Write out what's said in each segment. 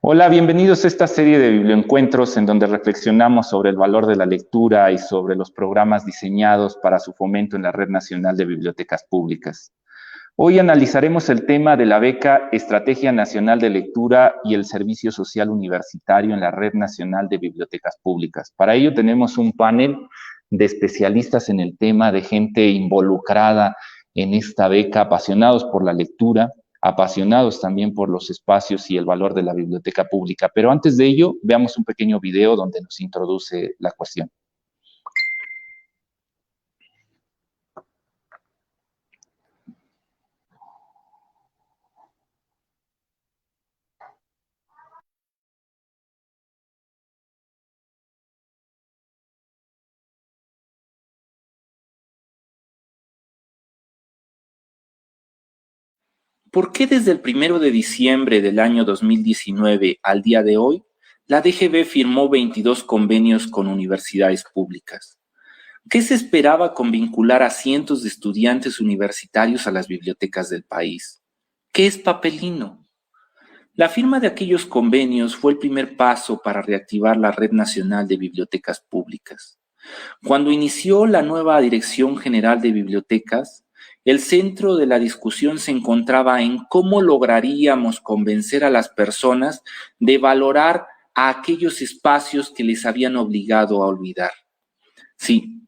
Hola, bienvenidos a esta serie de biblioencuentros en donde reflexionamos sobre el valor de la lectura y sobre los programas diseñados para su fomento en la Red Nacional de Bibliotecas Públicas. Hoy analizaremos el tema de la beca Estrategia Nacional de Lectura y el Servicio Social Universitario en la Red Nacional de Bibliotecas Públicas. Para ello tenemos un panel de especialistas en el tema, de gente involucrada en esta beca, apasionados por la lectura, apasionados también por los espacios y el valor de la biblioteca pública. Pero antes de ello, veamos un pequeño video donde nos introduce la cuestión. ¿Por qué desde el 1 de diciembre del año 2019 al día de hoy, la DGB firmó 22 convenios con universidades públicas? ¿Qué se esperaba con vincular a cientos de estudiantes universitarios a las bibliotecas del país? ¿Qué es papelino? La firma de aquellos convenios fue el primer paso para reactivar la Red Nacional de Bibliotecas Públicas. Cuando inició la nueva Dirección General de Bibliotecas, el centro de la discusión se encontraba en cómo lograríamos convencer a las personas de valorar a aquellos espacios que les habían obligado a olvidar. Sí,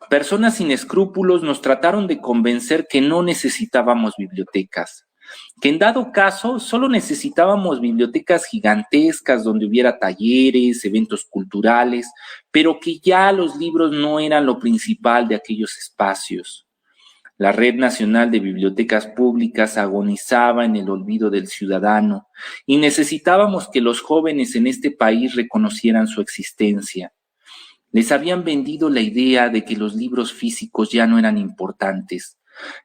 personas sin escrúpulos nos trataron de convencer que no necesitábamos bibliotecas, que en dado caso solo necesitábamos bibliotecas gigantescas donde hubiera talleres, eventos culturales, pero que ya los libros no eran lo principal de aquellos espacios. La Red Nacional de Bibliotecas Públicas agonizaba en el olvido del ciudadano y necesitábamos que los jóvenes en este país reconocieran su existencia. Les habían vendido la idea de que los libros físicos ya no eran importantes,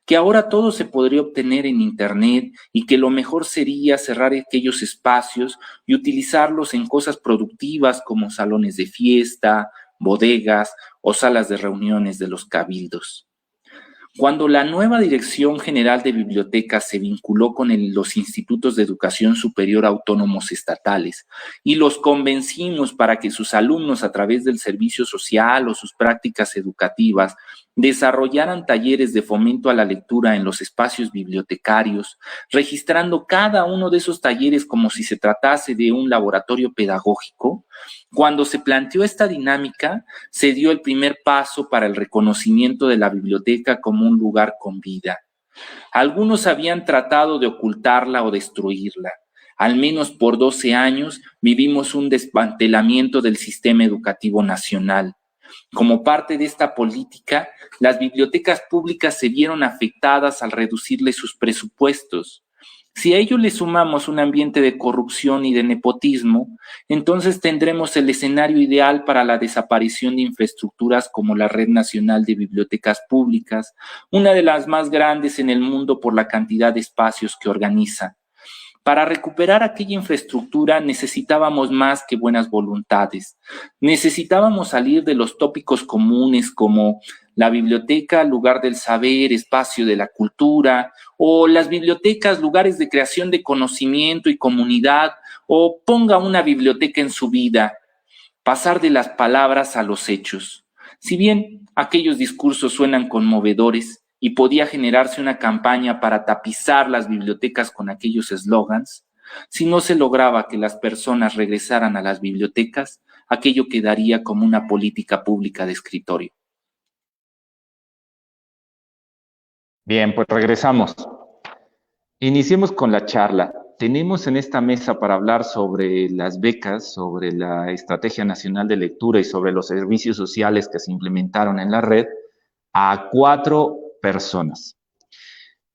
que ahora todo se podría obtener en Internet y que lo mejor sería cerrar aquellos espacios y utilizarlos en cosas productivas como salones de fiesta, bodegas o salas de reuniones de los cabildos. Cuando la nueva Dirección General de Bibliotecas se vinculó con los institutos de educación superior autónomos estatales y los convencimos para que sus alumnos, a través del servicio social o sus prácticas educativas, desarrollaran talleres de fomento a la lectura en los espacios bibliotecarios, registrando cada uno de esos talleres como si se tratase de un laboratorio pedagógico. Cuando se planteó esta dinámica, se dio el primer paso para el reconocimiento de la biblioteca como un lugar con vida. Algunos habían tratado de ocultarla o destruirla. Al menos por 12 años vivimos un desmantelamiento del sistema educativo nacional. Como parte de esta política, las bibliotecas públicas se vieron afectadas al reducirle sus presupuestos. Si a ello le sumamos un ambiente de corrupción y de nepotismo, entonces tendremos el escenario ideal para la desaparición de infraestructuras como la Red Nacional de Bibliotecas Públicas, una de las más grandes en el mundo por la cantidad de espacios que organiza. Para recuperar aquella infraestructura necesitábamos más que buenas voluntades. Necesitábamos salir de los tópicos comunes como la biblioteca, lugar del saber, espacio de la cultura, o las bibliotecas, lugares de creación de conocimiento y comunidad, o ponga una biblioteca en su vida. Pasar de las palabras a los hechos. Si bien aquellos discursos suenan conmovedores, y podía generarse una campaña para tapizar las bibliotecas con aquellos eslogans, si no se lograba que las personas regresaran a las bibliotecas, aquello quedaría como una política pública de escritorio. Bien, pues regresamos. Iniciemos con la charla. Tenemos en esta mesa para hablar sobre las becas, sobre la Estrategia Nacional de Lectura y sobre los servicios sociales que se implementaron en la red a 4 personas.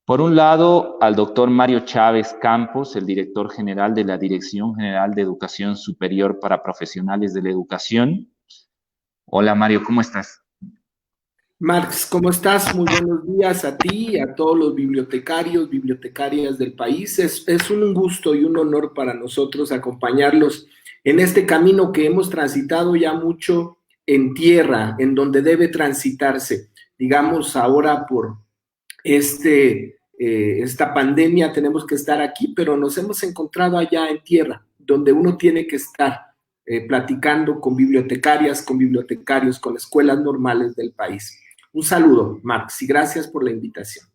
Por un lado, al doctor Mario Chávez Campos, el director general de la Dirección General de Educación Superior para Profesionales de la Educación. Hola Mario, ¿cómo estás? Marx, ¿cómo estás? Muy buenos días a ti y a todos los bibliotecarios, bibliotecarias del país. Es un gusto y un honor para nosotros acompañarlos en este camino que hemos transitado ya mucho en tierra, en donde debe transitarse. Digamos, ahora por esta pandemia tenemos que estar aquí, pero nos hemos encontrado allá en tierra, donde uno tiene que estar platicando con bibliotecarias, con bibliotecarios, con escuelas normales del país. Un saludo, Marx, y gracias por la invitación.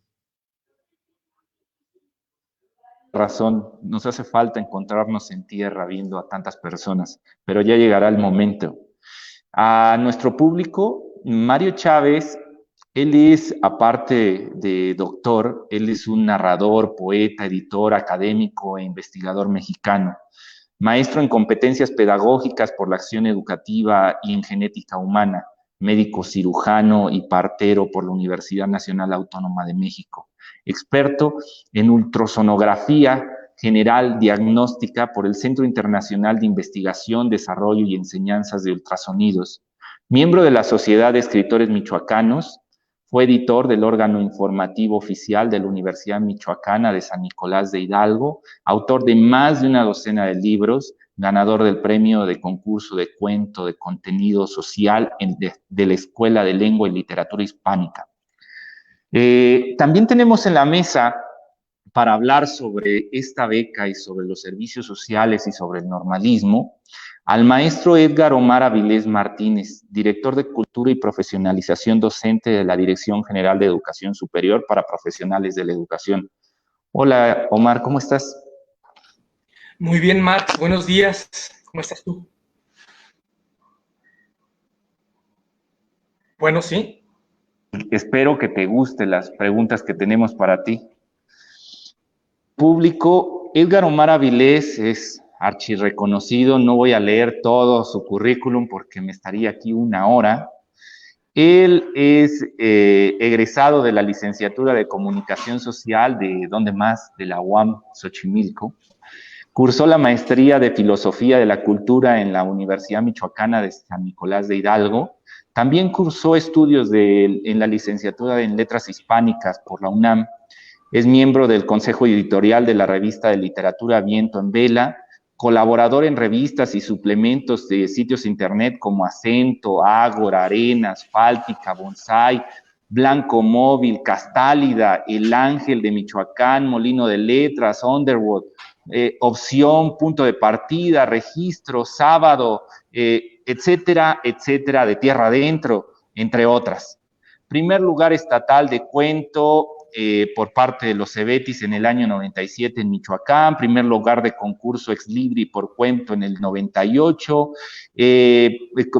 Razón, nos hace falta encontrarnos en tierra viendo a tantas personas, pero ya llegará el momento. A nuestro público, Mario Chávez, él es, aparte de doctor, él es un narrador, poeta, editor, académico e investigador mexicano, maestro en competencias pedagógicas por la acción educativa y en genética humana, médico cirujano y partero por la Universidad Nacional Autónoma de México, experto en ultrasonografía general diagnóstica por el Centro Internacional de Investigación, Desarrollo y Enseñanzas de Ultrasonidos, miembro de la Sociedad de Escritores Michoacanos, fue editor del órgano informativo oficial de la Universidad Michoacana de San Nicolás de Hidalgo, autor de más de una docena de libros, ganador del premio de concurso de cuento de contenido social de la Escuela de Lengua y Literatura Hispánica. También tenemos en la mesa, para hablar sobre esta beca y sobre los servicios sociales y sobre el normalismo, al maestro Edgar Omar Avilés Martínez, director de Cultura y Profesionalización Docente de la Dirección General de Educación Superior para Profesionales de la Educación. Hola, Omar, ¿cómo estás? Muy bien, Marx, buenos días. ¿Cómo estás tú? Bueno, sí. Espero que te gusten las preguntas que tenemos para ti. Público, Edgar Omar Avilés es archirreconocido, no voy a leer todo su currículum porque me estaría aquí una hora. Él es egresado de la licenciatura de Comunicación Social de ¿dónde más? De la UAM Xochimilco. Cursó la maestría de Filosofía de la Cultura en la Universidad Michoacana de San Nicolás de Hidalgo. También cursó estudios en la licenciatura en Letras Hispánicas por la UNAM. Es miembro del Consejo Editorial de la revista de literatura Viento en Vela, colaborador en revistas y suplementos de sitios internet como Acento, Ágora, Arena, Asfáltica, Bonsai, Blanco Móvil, Castálida, El Ángel de Michoacán, Molino de Letras, Underwood, Opción, Punto de Partida, Registro, Sábado, etcétera, etcétera, de Tierra Adentro, entre otras. Primer lugar estatal de cuento por parte de los Cebetis en el año 97 en Michoacán, primer lugar de concurso Ex Libri por cuento en el 98,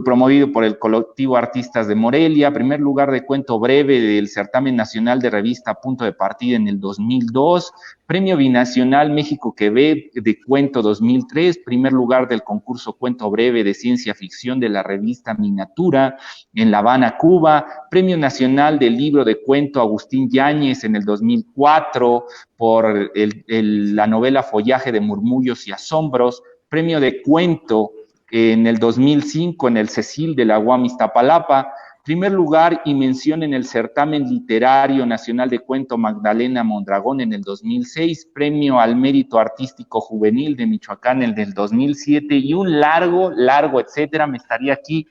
promovido por el colectivo Artistas de Morelia, primer lugar de cuento breve del certamen nacional de revista Punto de Partida en el 2002, premio binacional México Quebec de cuento 2003, primer lugar del concurso Cuento Breve de Ciencia Ficción de la revista Minatura en La Habana, Cuba, premio nacional del libro de cuento Agustín Yáñez en el 2004 por la novela Follaje de Murmullos y Asombros, premio de cuento en el 2005 en el Cecil de la UAM Iztapalapa, primer lugar y mención en el certamen literario nacional de cuento Magdalena Mondragón en el 2006, premio al mérito artístico juvenil de Michoacán en el 2007 y un largo, etcétera. Me estaría aquí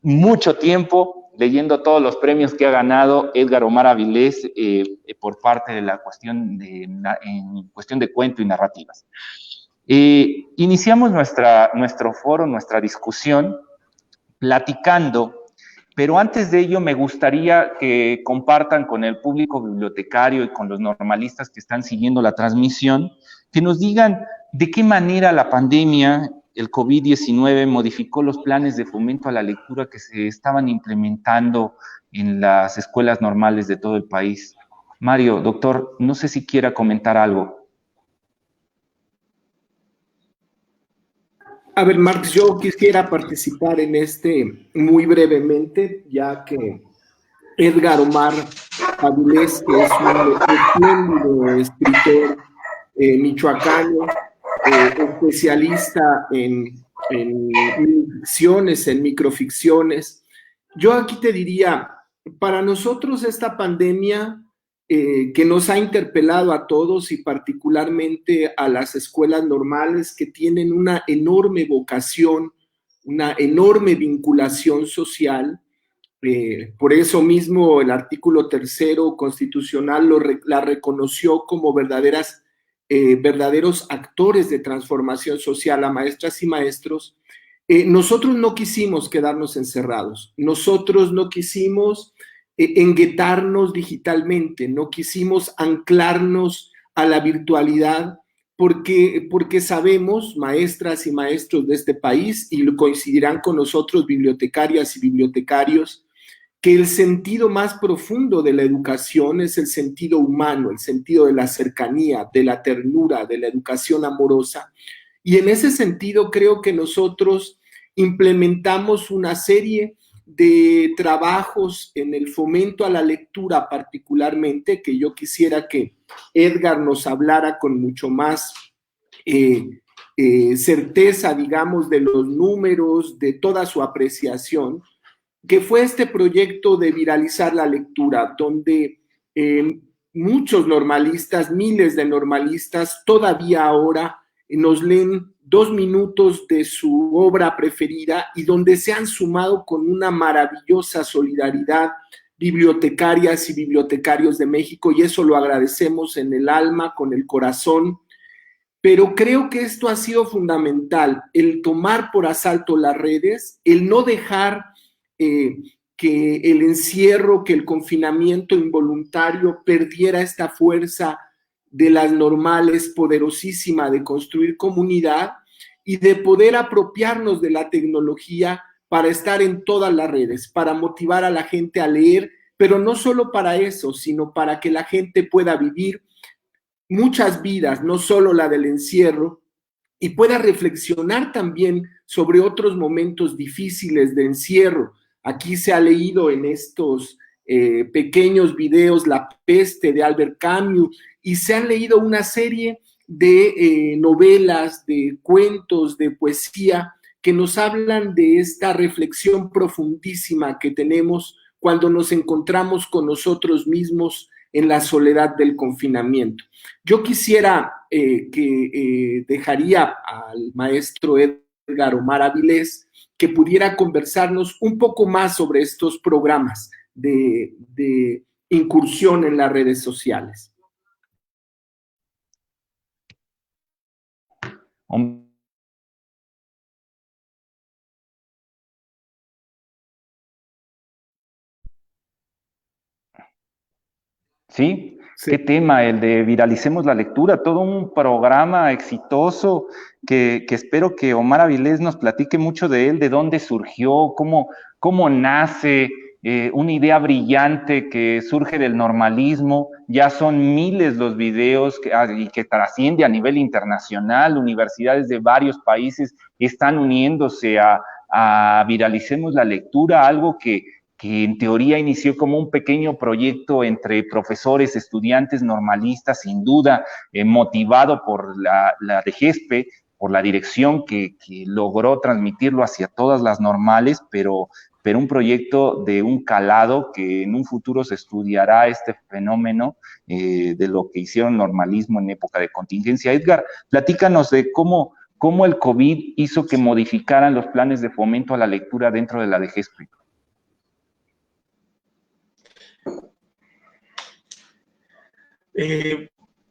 mucho tiempo leyendo todos los premios que ha ganado Edgar Omar Avilés por parte de la cuestión en cuestión de cuento y narrativas. Iniciamos nuestro foro, nuestra discusión, platicando, pero antes de ello me gustaría que compartan con el público bibliotecario y con los normalistas que están siguiendo la transmisión, que nos digan de qué manera la pandemia, el COVID-19, modificó los planes de fomento a la lectura que se estaban implementando en las escuelas normales de todo el país. Mario, doctor, no sé si quiera comentar algo. A ver, Marx, yo quisiera participar en este muy brevemente, ya que Edgar Omar Avilés, que es un escritor michoacano, especialista en ficciones, en microficciones. Yo aquí te diría, para nosotros esta pandemia que nos ha interpelado a todos y particularmente a las escuelas normales que tienen una enorme vocación, una enorme vinculación social. Por eso mismo el artículo 3º constitucional la reconoció como verdaderas verdaderos actores de transformación social, a maestras y maestros, nosotros no quisimos quedarnos encerrados, nosotros no quisimos enguetarnos digitalmente, no quisimos anclarnos a la virtualidad, porque sabemos, maestras y maestros de este país, y coincidirán con nosotros, bibliotecarias y bibliotecarios, que el sentido más profundo de la educación es el sentido humano, el sentido de la cercanía, de la ternura, de la educación amorosa. Y en ese sentido creo que nosotros implementamos una serie de trabajos en el fomento a la lectura particularmente, que yo quisiera que Edgar nos hablara con mucho más certeza, digamos, de los números, de toda su apreciación, que fue este proyecto de viralizar la lectura, donde muchos normalistas, miles de normalistas, todavía ahora nos leen 2 minutos de su obra preferida y donde se han sumado con una maravillosa solidaridad bibliotecarias y bibliotecarios de México, y eso lo agradecemos en el alma, con el corazón. Pero creo que esto ha sido fundamental, el tomar por asalto las redes, el no dejar que el encierro, que el confinamiento involuntario perdiera esta fuerza de las normales, poderosísima, de construir comunidad y de poder apropiarnos de la tecnología para estar en todas las redes, para motivar a la gente a leer, pero no solo para eso, sino para que la gente pueda vivir muchas vidas, no solo la del encierro, y pueda reflexionar también sobre otros momentos difíciles de encierro. Aquí se ha leído en estos pequeños videos La peste de Albert Camus, y se han leído una serie de novelas, de cuentos, de poesía, que nos hablan de esta reflexión profundísima que tenemos cuando nos encontramos con nosotros mismos en la soledad del confinamiento. Yo quisiera dejaría al maestro Edgar Omar Avilés que pudiera conversarnos un poco más sobre estos programas de incursión en las redes sociales. Sí, qué tema, el de Viralicemos la Lectura, todo un programa exitoso que espero que Omar Avilés nos platique mucho de él, de dónde surgió, cómo nace, una idea brillante que surge del normalismo. Ya son miles los videos y que trasciende a nivel internacional. Universidades de varios países están uniéndose a Viralicemos la Lectura, algo que en teoría inició como un pequeño proyecto entre profesores, estudiantes, normalistas, sin duda, motivado por la DGESPE, por la dirección que logró transmitirlo hacia todas las normales, pero un proyecto de un calado que en un futuro se estudiará este fenómeno de lo que hicieron normalismo en época de contingencia. Edgar, platícanos de cómo el COVID hizo que modificaran los planes de fomento a la lectura dentro de la DGESPE.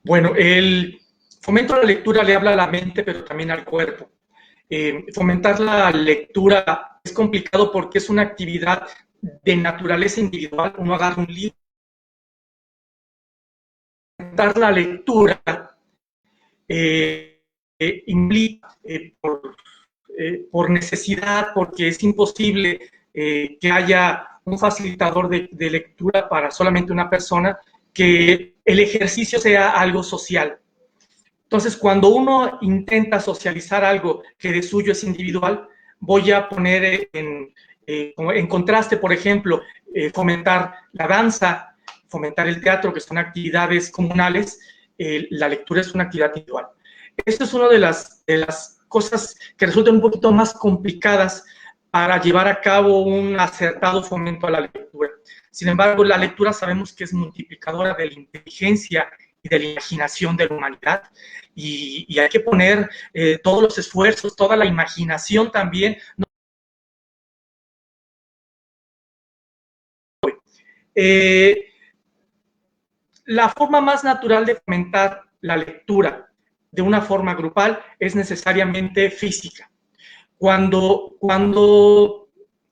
Bueno, el fomento a la lectura le habla a la mente, pero también al cuerpo. Fomentar la lectura es complicado porque es una actividad de naturaleza individual. Uno agarra un libro. Fomentar la lectura implica por necesidad, porque es imposible que haya un facilitador de lectura para solamente una persona, que el ejercicio sea algo social. Entonces, cuando uno intenta socializar algo que de suyo es individual, voy a poner en contraste, por ejemplo, fomentar la danza, fomentar el teatro, que son actividades comunales. La lectura es una actividad individual. Esto es una de las cosas que resultan un poquito más complicadas para llevar a cabo un acertado fomento a la lectura. Sin embargo, la lectura sabemos que es multiplicadora de la inteligencia y de la imaginación de la humanidad, y hay que poner todos los esfuerzos, toda la imaginación también. La forma más natural de fomentar la lectura de una forma grupal es necesariamente física. Cuando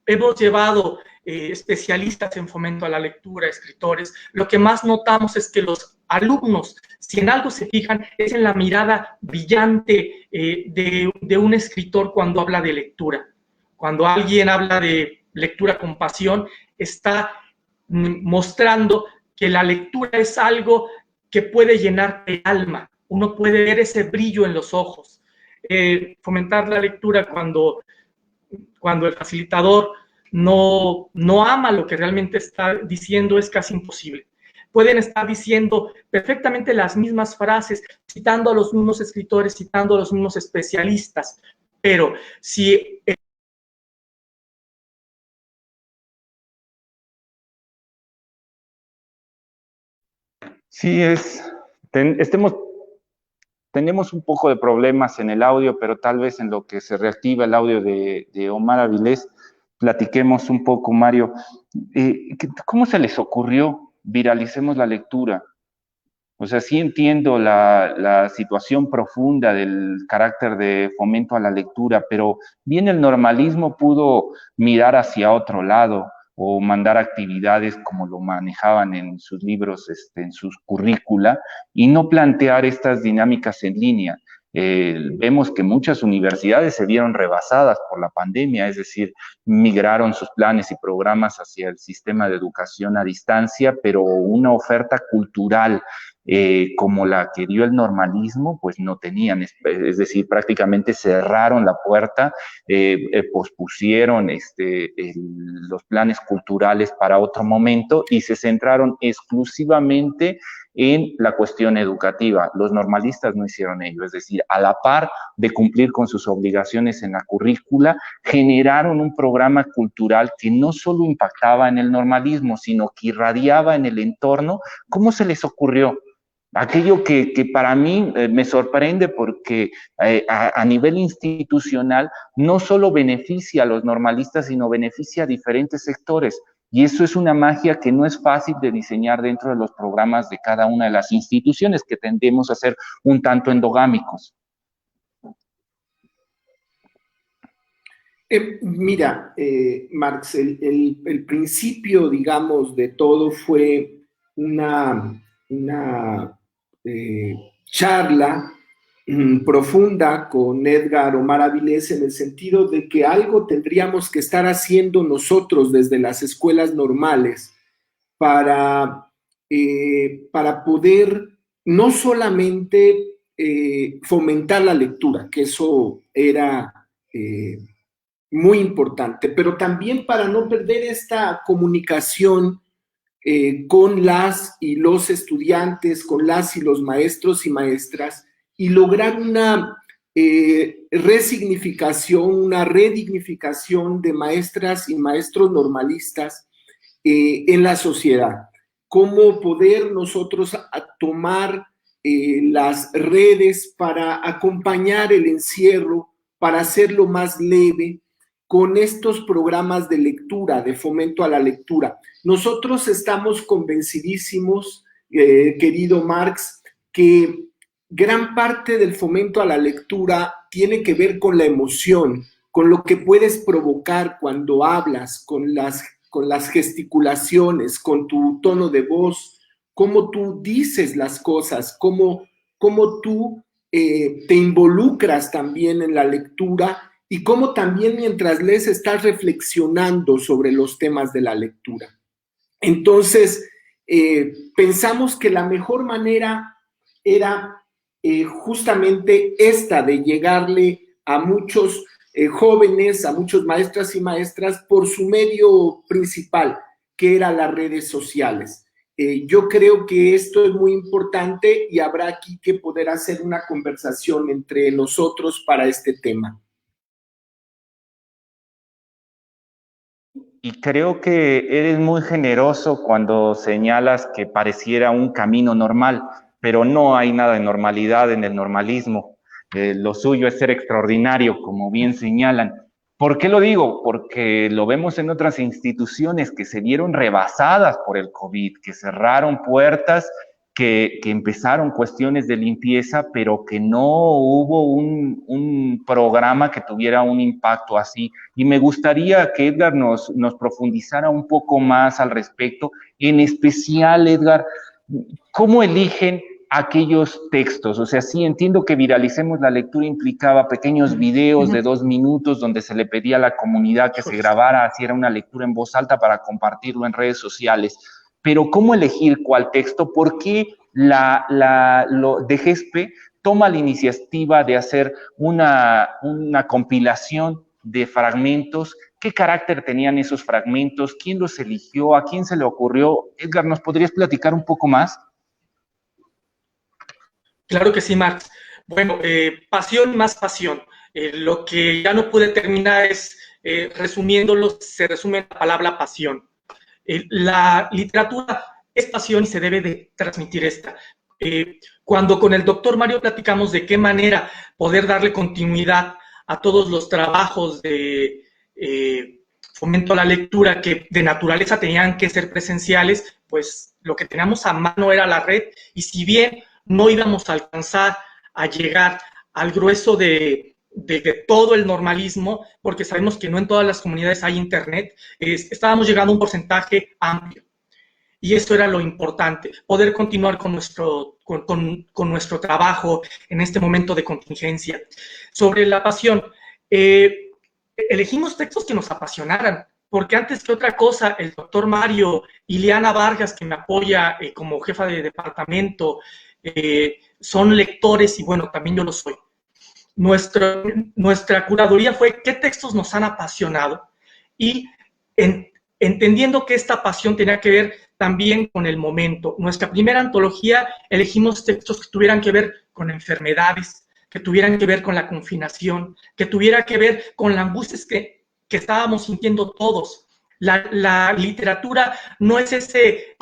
hemos llevado especialistas en fomento a la lectura, escritores, lo que más notamos es que los alumnos, si en algo se fijan, es en la mirada brillante de un escritor cuando habla de lectura. Cuando alguien habla de lectura con pasión, está mostrando que la lectura es algo que puede llenar el alma. Uno puede ver ese brillo en los ojos. Fomentar la lectura cuando el facilitador no ama lo que realmente está diciendo es casi imposible. Pueden estar diciendo perfectamente las mismas frases, citando a los mismos escritores, citando a los mismos especialistas, pero si Sí, tenemos un poco de problemas en el audio, pero tal vez en lo que se reactiva el audio de Omar Avilés, platiquemos un poco, Mario. ¿Cómo se les ocurrió viralicemos la lectura? O sea, sí entiendo la situación profunda del carácter de fomento a la lectura, pero bien el normalismo pudo mirar hacia otro lado o mandar actividades como lo manejaban en sus libros, en sus currícula, y no plantear estas dinámicas en línea. Vemos que muchas universidades se vieron rebasadas por la pandemia, es decir, migraron sus planes y programas hacia el sistema de educación a distancia, pero una oferta cultural como la que dio el normalismo, pues no tenían, es decir, prácticamente cerraron la puerta, pospusieron los planes culturales para otro momento y se centraron exclusivamente en la cuestión educativa. Los normalistas no hicieron ello, es decir, a la par de cumplir con sus obligaciones en la currícula, generaron un programa cultural que no solo impactaba en el normalismo, sino que irradiaba en el entorno. ¿Cómo se les ocurrió? Aquello que para mí me sorprende porque a nivel institucional no solo beneficia a los normalistas, sino beneficia a diferentes sectores. Y eso es una magia que no es fácil de diseñar dentro de los programas de cada una de las instituciones, que tendemos a ser un tanto endogámicos. Mira, Marx, el principio, digamos, de todo fue una charla profunda con Edgar Omar Avilés, en el sentido de que algo tendríamos que estar haciendo nosotros desde las escuelas normales para poder no solamente fomentar la lectura, que eso era muy importante, pero también para no perder esta comunicación con las y los estudiantes, con las y los maestros y maestras, y lograr una resignificación, una redignificación de maestras y maestros normalistas en la sociedad. Cómo poder nosotros tomar las redes para acompañar el encierro, para hacerlo más leve, con estos programas de lectura, de fomento a la lectura. Nosotros estamos convencidísimos, querido Marx, que gran parte del fomento a la lectura tiene que ver con la emoción, con lo que puedes provocar cuando hablas, con las gesticulaciones, con tu tono de voz, cómo tú dices las cosas, cómo tú te involucras también en la lectura, y cómo también mientras lees estás reflexionando sobre los temas de la lectura. Entonces, pensamos que la mejor manera era justamente esta, de llegarle a muchos jóvenes, a muchos maestras y maestras por su medio principal, que era las redes sociales. Yo creo que esto es muy importante y habrá aquí que poder hacer una conversación entre nosotros para este tema. Y creo que eres muy generoso cuando señalas que pareciera un camino normal, pero no hay nada de normalidad en el normalismo. Lo suyo es ser extraordinario, como bien señalan. ¿Por qué lo digo? Porque lo vemos en otras instituciones que se vieron rebasadas por el COVID, que cerraron puertas, que empezaron cuestiones de limpieza, pero que no hubo un programa que tuviera un impacto así. Y me gustaría que Edgar nos profundizara un poco más al respecto. En especial, Edgar, ¿cómo eligen aquellos textos? O sea, sí entiendo que Viralicemos la Lectura implicaba pequeños videos de 2 minutos donde se le pedía a la comunidad que se grabara, si era una lectura en voz alta para compartirlo en redes sociales. Pero ¿cómo elegir cuál texto? ¿Por qué DGESPE toma la iniciativa de hacer una compilación de fragmentos? ¿Qué carácter tenían esos fragmentos? ¿Quién los eligió? ¿A quién se le ocurrió? Edgar, ¿nos podrías platicar un poco más? Claro que sí, Marx. Bueno, pasión más pasión. Lo que ya no pude terminar es, resumiéndolo, se resume en la palabra pasión. La literatura es pasión y se debe de transmitir esta. Cuando con el doctor Mario platicamos de qué manera poder darle continuidad a todos los trabajos de fomento a la lectura que de naturaleza tenían que ser presenciales, pues lo que teníamos a mano era la red, y si bien no íbamos a alcanzar a llegar al grueso de todo el normalismo, porque sabemos que no en todas las comunidades hay internet, estábamos llegando a un porcentaje amplio. Y eso era lo importante, poder continuar con nuestro trabajo en este momento de contingencia. Sobre la pasión, elegimos textos que nos apasionaran, porque antes que otra cosa, el doctor Mario, Ileana Vargas, que me apoya como jefa de departamento, son lectores y bueno, también yo lo soy. Nuestra curaduría fue qué textos nos han apasionado y entendiendo que esta pasión tenía que ver también con el momento. Nuestra primera antología elegimos textos que tuvieran que ver con enfermedades, que tuvieran que ver con la confinación, que tuviera que ver con la angustia que estábamos sintiendo todos. La literatura no es ese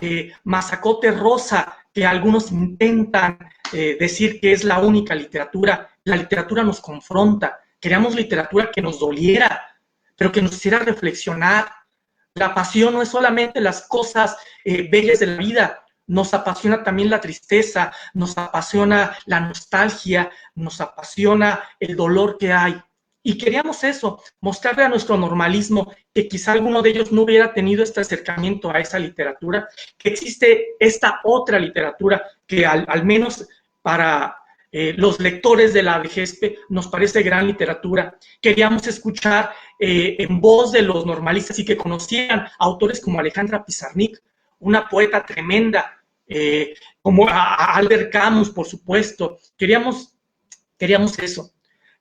masacote rosa que algunos intentan decir que es la única literatura. La literatura nos confronta. Queríamos literatura que nos doliera, pero que nos hiciera reflexionar. La pasión no es solamente las cosas bellas de la vida, nos apasiona también la tristeza, nos apasiona la nostalgia, nos apasiona el dolor que hay. Y queríamos eso, mostrarle a nuestro normalismo que quizá alguno de ellos no hubiera tenido este acercamiento a esa literatura, que existe esta otra literatura que al menos para los lectores de la DGESPE nos parece gran literatura. Queríamos escuchar en voz de los normalistas y que conocían autores como Alejandra Pizarnik, una poeta tremenda, como a Albert Camus, por supuesto. Queríamos eso.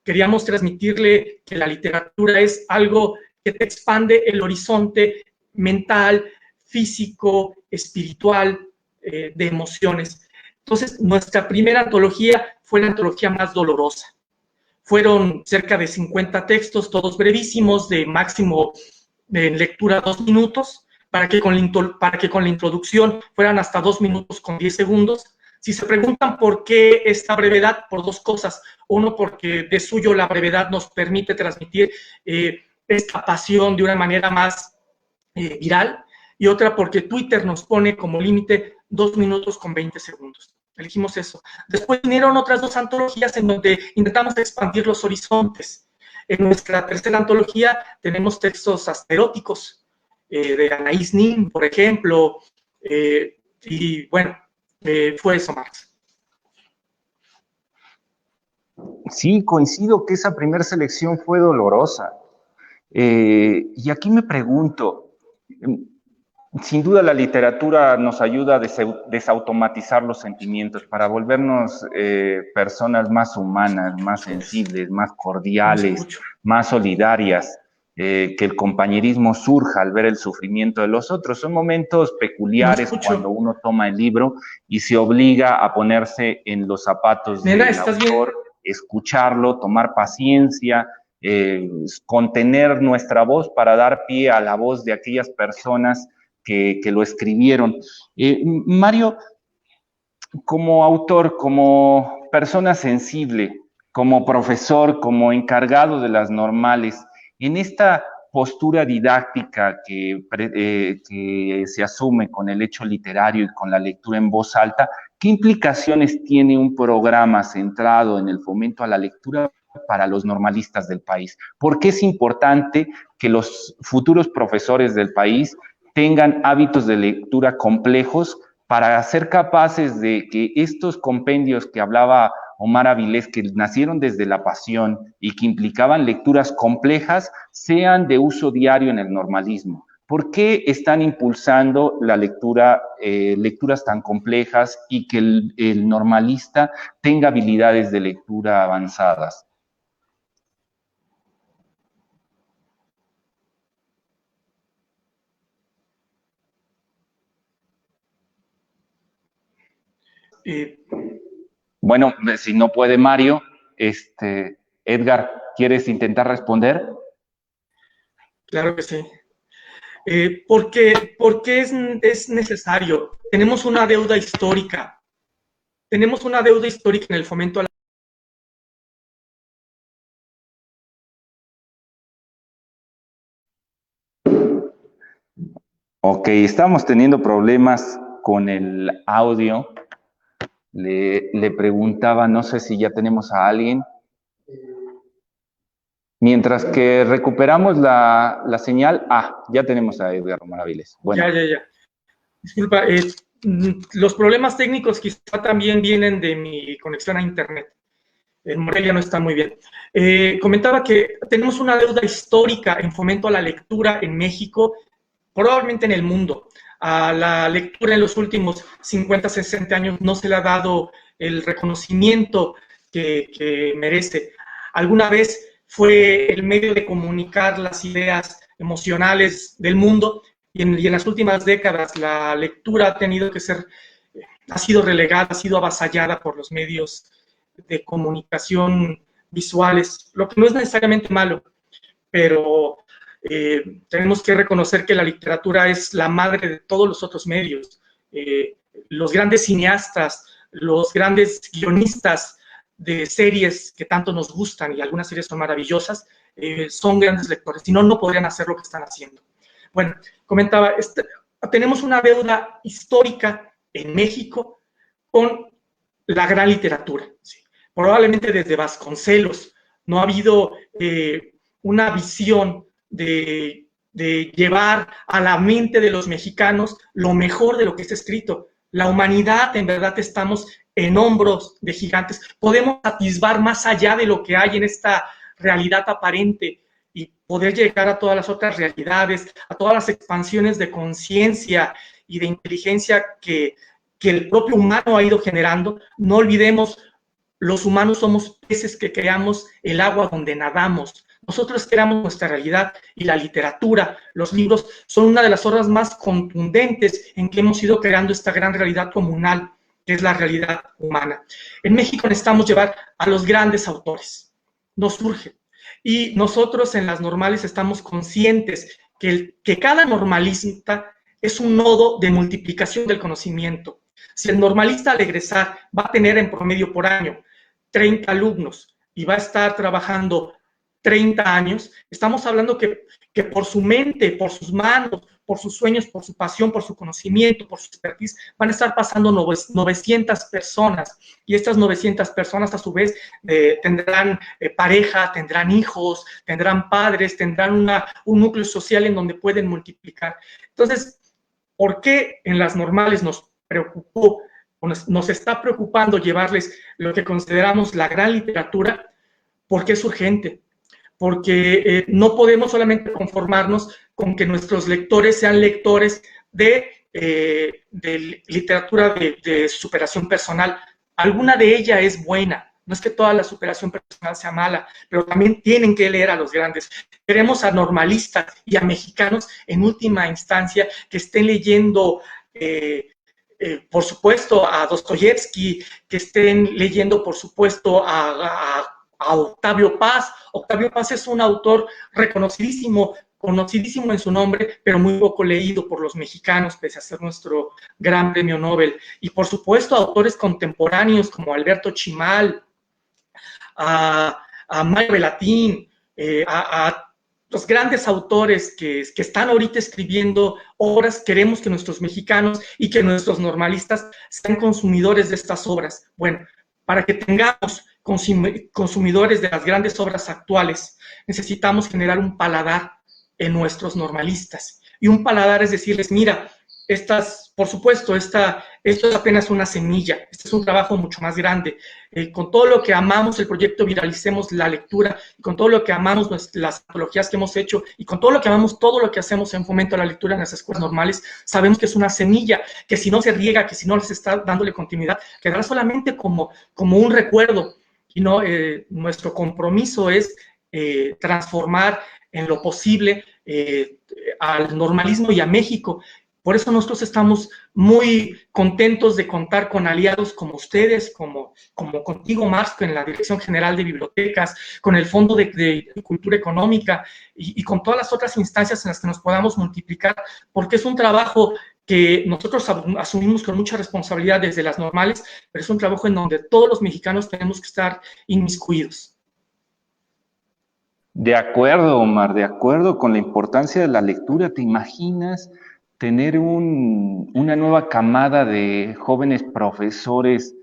Queríamos transmitirle que la literatura es algo que te expande el horizonte mental, físico, espiritual, de emociones. Entonces, nuestra primera antología fue la antología más dolorosa. Fueron cerca de 50 textos, todos brevísimos, de máximo en lectura 2 minutos, para que con la introducción fueran hasta 2 minutos con 10 segundos. Si se preguntan por qué esta brevedad, por 2 cosas. Uno, porque de suyo la brevedad nos permite transmitir esta pasión de una manera más viral, y otra porque Twitter nos pone como límite 2 minutos con 20 segundos. Elegimos eso. Después vinieron otras 2 antologías en donde intentamos expandir los horizontes. En nuestra tercera antología tenemos textos hasta eróticos, de Anaïs Nin, por ejemplo, y bueno, fue eso, Marx. Sí, coincido que esa primera selección fue dolorosa. Y aquí me pregunto, sin duda la literatura nos ayuda a desautomatizar los sentimientos para volvernos personas más humanas, más sensibles, más cordiales, más solidarias, que el compañerismo surja al ver el sufrimiento de los otros. Son momentos peculiares cuando uno toma el libro y se obliga a ponerse en los zapatos del autor, escucharlo, tomar paciencia, contener nuestra voz para dar pie a la voz de aquellas personas que lo escribieron. Mario, como autor, como persona sensible, como profesor, como encargado de las normales, en esta postura didáctica que se asume con el hecho literario y con la lectura en voz alta, ¿qué implicaciones tiene un programa centrado en el fomento a la lectura para los normalistas del país? ¿Por qué es importante que los futuros profesores del país tengan hábitos de lectura complejos para ser capaces de que estos compendios que hablaba Omar Avilés, que nacieron desde la pasión y que implicaban lecturas complejas, sean de uso diario en el normalismo? ¿Por qué están impulsando la lectura, lecturas tan complejas y que el normalista tenga habilidades de lectura avanzadas? Bueno, si no puede Mario, Edgar, ¿quieres intentar responder? Claro que sí. ¿Por qué es necesario? Tenemos una deuda histórica. Tenemos una deuda histórica en el fomento a la... Ok, estamos teniendo problemas con el audio. Le preguntaba, no sé si ya tenemos a alguien. Mientras que recuperamos la señal, ya tenemos a Edgar Román Avilés. Bueno. Ya. Disculpa, los problemas técnicos quizá también vienen de mi conexión a internet. En Morelia no está muy bien. Comentaba que tenemos una deuda histórica en fomento a la lectura en México, probablemente en el mundo. A la lectura en los últimos 50, 60 años no se le ha dado el reconocimiento que merece. Alguna vez fue el medio de comunicar las ideas emocionales del mundo y en las últimas décadas la lectura ha tenido que ser, ha sido relegada, ha sido avasallada por los medios de comunicación visuales, lo que no es necesariamente malo, pero tenemos que reconocer que la literatura es la madre de todos los otros medios. Los grandes cineastas, los grandes guionistas de series que tanto nos gustan, y algunas series son maravillosas, son grandes lectores, si no, no podrían hacer lo que están haciendo. Bueno, comentaba, tenemos una deuda histórica en México con la gran literatura. ¿Sí? Probablemente desde Vasconcelos no ha habido una visión de llevar a la mente de los mexicanos lo mejor de lo que está escrito. La humanidad, en verdad, estamos en hombros de gigantes. Podemos atisbar más allá de lo que hay en esta realidad aparente y poder llegar a todas las otras realidades, a todas las expansiones de conciencia y de inteligencia que el propio humano ha ido generando. No olvidemos, los humanos somos peces que creamos el agua donde nadamos. Nosotros creamos nuestra realidad y la literatura, los libros, son una de las obras más contundentes en que hemos ido creando esta gran realidad comunal, que es la realidad humana. En México necesitamos llevar a los grandes autores. Nos surge. Y nosotros en las normales estamos conscientes que cada normalista es un nodo de multiplicación del conocimiento. Si el normalista al egresar va a tener en promedio por año 30 alumnos y va a estar trabajando 30 años, estamos hablando que por su mente, por sus manos, por sus sueños, por su pasión, por su conocimiento, por su expertise, van a estar pasando 900 personas y estas 900 personas a su vez tendrán pareja, tendrán hijos, tendrán padres, tendrán un núcleo social en donde pueden multiplicar. Entonces, ¿por qué en las normales nos preocupó, nos está preocupando llevarles lo que consideramos la gran literatura? Porque es urgente. Porque no podemos solamente conformarnos con que nuestros lectores sean lectores de literatura de superación personal. Alguna de ella es buena, no es que toda la superación personal sea mala, pero también tienen que leer a los grandes. Queremos a normalistas y a mexicanos, en última instancia, que estén leyendo, por supuesto, a Dostoyevsky, que estén leyendo, por supuesto, a Octavio Paz. Octavio Paz es un autor reconocidísimo, conocidísimo en su nombre, pero muy poco leído por los mexicanos, pese a ser nuestro gran premio Nobel. Y por supuesto, autores contemporáneos como Alberto Chimal, a Mario Bellatín, a los grandes autores que están ahorita escribiendo obras, queremos que nuestros mexicanos y que nuestros normalistas sean consumidores de estas obras. Bueno, para que tengamos consumidores de las grandes obras actuales, necesitamos generar un paladar en nuestros normalistas. Y un paladar es decirles, mira, por supuesto, esto es apenas una semilla, este es un trabajo mucho más grande. Con todo lo que amamos el proyecto Viralicemos la Lectura, y con todo lo que amamos las antologías que hemos hecho, y con todo lo que amamos todo lo que hacemos en fomento a la lectura en las escuelas normales, sabemos que es una semilla, que si no se riega, que si no les está dándole continuidad, quedará solamente como un recuerdo. Y no, nuestro compromiso es transformar en lo posible al normalismo y a México. Por eso nosotros estamos muy contentos de contar con aliados como ustedes, como contigo, Marx, en la Dirección General de Bibliotecas, con el Fondo de Cultura Económica y con todas las otras instancias en las que nos podamos multiplicar, porque es un trabajo que nosotros asumimos con mucha responsabilidad desde las normales, pero es un trabajo en donde todos los mexicanos tenemos que estar inmiscuidos. De acuerdo, Omar, de acuerdo con la importancia de la lectura. ¿Te imaginas tener una nueva camada de jóvenes profesores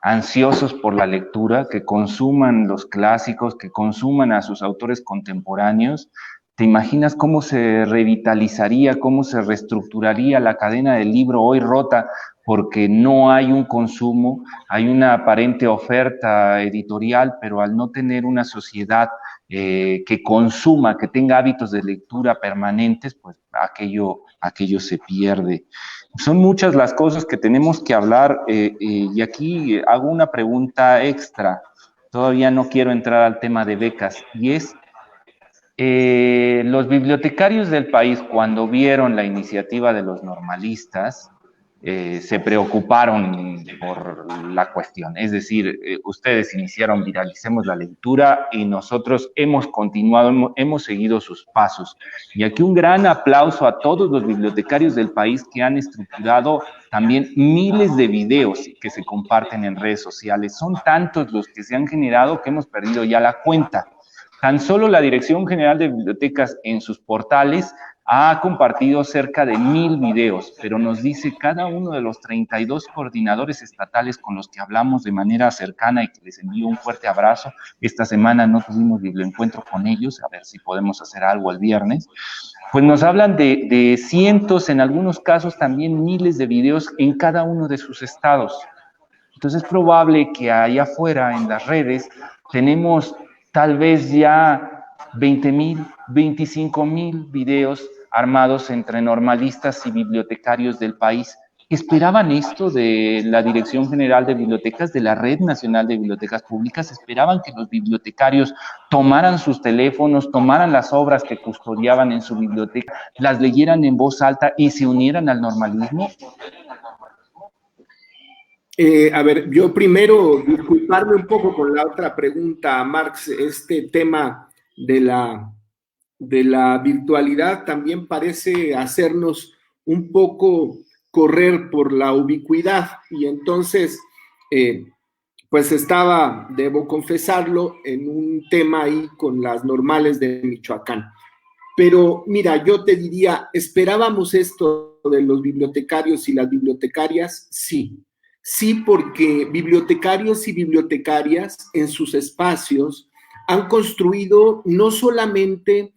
ansiosos por la lectura, que consuman los clásicos, que consuman a sus autores contemporáneos? ¿Te imaginas cómo se revitalizaría, cómo se reestructuraría la cadena del libro hoy rota porque no hay un consumo, hay una aparente oferta editorial, pero al no tener una sociedad que consuma, que tenga hábitos de lectura permanentes, pues aquello se pierde. Son muchas las cosas que tenemos que hablar y aquí hago una pregunta extra. Todavía no quiero entrar al tema de becas y es los bibliotecarios del país, cuando vieron la iniciativa de los normalistas, se preocuparon por la cuestión. Es decir, ustedes iniciaron Viralicemos la Lectura y nosotros hemos continuado, hemos seguido sus pasos. Y aquí un gran aplauso a todos los bibliotecarios del país que han estructurado también miles de videos que se comparten en redes sociales. Son tantos los que se han generado que hemos perdido ya la cuenta. Tan solo la Dirección General de Bibliotecas en sus portales ha compartido cerca de 1000 videos, pero nos dice cada uno de los 32 coordinadores estatales con los que hablamos de manera cercana y que les envío un fuerte abrazo. Esta semana no tuvimos biblioencuentro con ellos, a ver si podemos hacer algo el viernes. Pues nos hablan de cientos, en algunos casos también miles de videos en cada uno de sus estados. Entonces es probable que allá afuera en las redes tenemos tal vez ya 20,000, 25,000 videos armados entre normalistas y bibliotecarios del país. ¿Esperaban esto de la Dirección General de Bibliotecas, de la Red Nacional de Bibliotecas Públicas? ¿Esperaban que los bibliotecarios tomaran sus teléfonos, tomaran las obras que custodiaban en su biblioteca, las leyeran en voz alta y se unieran al normalismo? A ver, yo primero disculparme un poco con la otra pregunta, Marx. Este tema de la virtualidad también parece hacernos un poco correr por la ubicuidad y entonces pues estaba, debo confesarlo, en un tema ahí con las normales de Michoacán. Pero mira, yo te diría, ¿esperábamos esto de los bibliotecarios y las bibliotecarias? Sí. Sí, porque bibliotecarios y bibliotecarias en sus espacios han construido no solamente,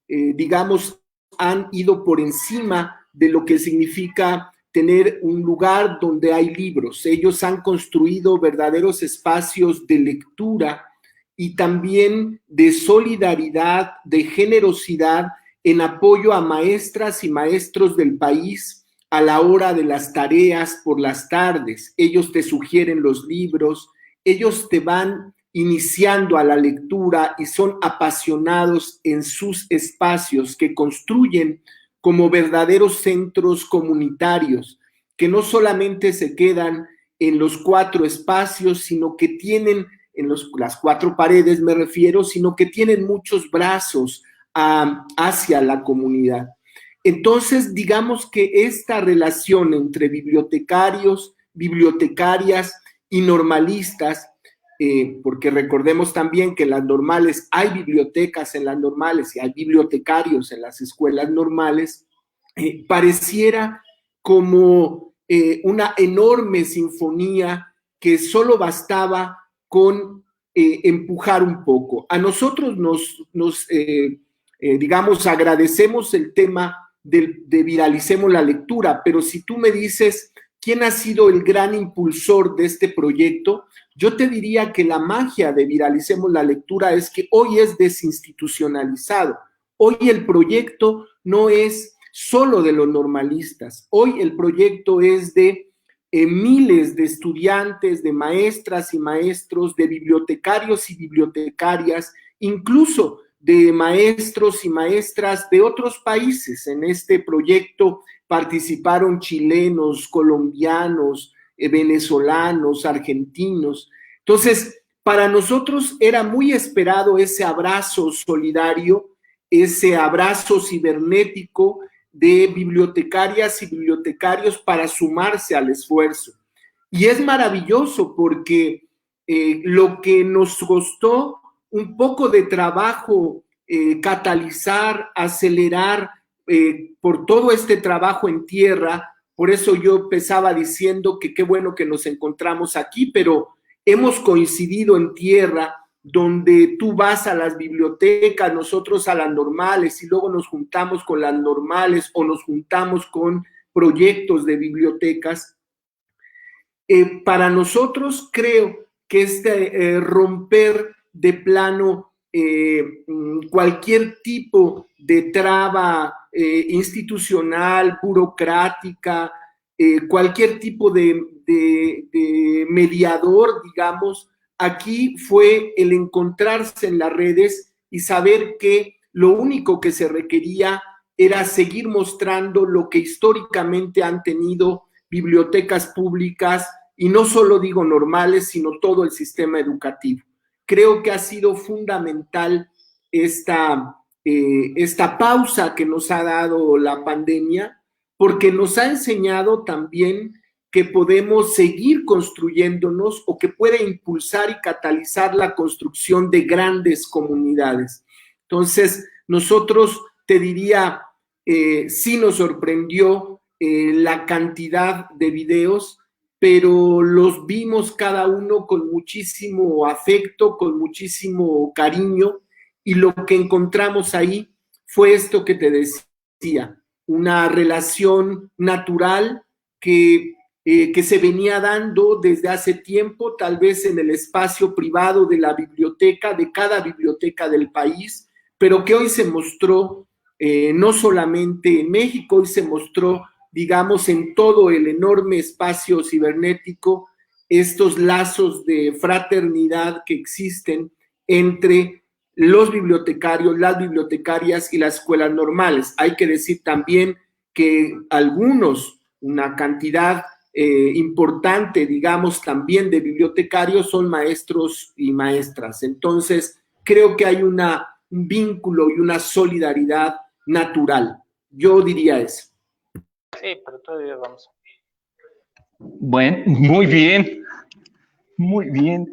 digamos, han ido por encima de lo que significa tener un lugar donde hay libros. Ellos han construido verdaderos espacios de lectura y también de solidaridad, de generosidad en apoyo a maestras y maestros del país a la hora de las tareas por las tardes. Ellos te sugieren los libros, ellos te van iniciando a la lectura y son apasionados en sus espacios que construyen como verdaderos centros comunitarios, que no solamente se quedan en los 4 espacios, sino que tienen, en las 4 paredes me refiero, sino que tienen muchos brazos hacia la comunidad. Entonces, digamos que esta relación entre bibliotecarios, bibliotecarias y normalistas porque recordemos también que en las normales hay bibliotecas en las normales y hay bibliotecarios en las escuelas normales, pareciera como una enorme sinfonía que solo bastaba con empujar un poco. A nosotros digamos, agradecemos el tema de Viralicemos la Lectura, pero si tú me dices quién ha sido el gran impulsor de este proyecto, yo te diría que la magia de Viralicemos la Lectura es que hoy es desinstitucionalizado. Hoy el proyecto no es solo de los normalistas. Hoy el proyecto es de miles de estudiantes, de maestras y maestros, de bibliotecarios y bibliotecarias, incluso de maestros y maestras de otros países. En este proyecto participaron chilenos, colombianos, venezolanos, argentinos. Entonces, para nosotros era muy esperado ese abrazo solidario, ese abrazo cibernético de bibliotecarias y bibliotecarios para sumarse al esfuerzo. Y es maravilloso porque lo que nos costó un poco de trabajo catalizar, acelerar por todo este trabajo en tierra, por eso yo empezaba diciendo que qué bueno que nos encontramos aquí, pero hemos coincidido en tierra, donde tú vas a las bibliotecas, nosotros a las normales, y luego nos juntamos con las normales o nos juntamos con proyectos de bibliotecas. Para nosotros creo que este romper de plano cualquier tipo de traba institucional, burocrática, cualquier tipo de mediador, digamos, aquí fue el encontrarse en las redes y saber que lo único que se requería era seguir mostrando lo que históricamente han tenido bibliotecas públicas, y no solo digo normales, sino todo el sistema educativo. Creo que ha sido fundamental esta pausa que nos ha dado la pandemia, porque nos ha enseñado también que podemos seguir construyéndonos o que puede impulsar y catalizar la construcción de grandes comunidades. Entonces, nosotros, te diría, sí nos sorprendió la cantidad de videos, pero los vimos cada uno con muchísimo afecto, con muchísimo cariño, y lo que encontramos ahí fue esto que te decía, una relación natural que se venía dando desde hace tiempo, tal vez en el espacio privado de la biblioteca, de cada biblioteca del país, pero que hoy se mostró no solamente en México, hoy se mostró, digamos, en todo el enorme espacio cibernético, estos lazos de fraternidad que existen entre los bibliotecarios, las bibliotecarias y las escuelas normales. Hay que decir también que algunos, una cantidad importante, digamos, también de bibliotecarios son maestros y maestras. Entonces, creo que hay un vínculo y una solidaridad natural. Yo diría eso. Sí, pero todavía vamos. Bueno, muy bien. Muy bien.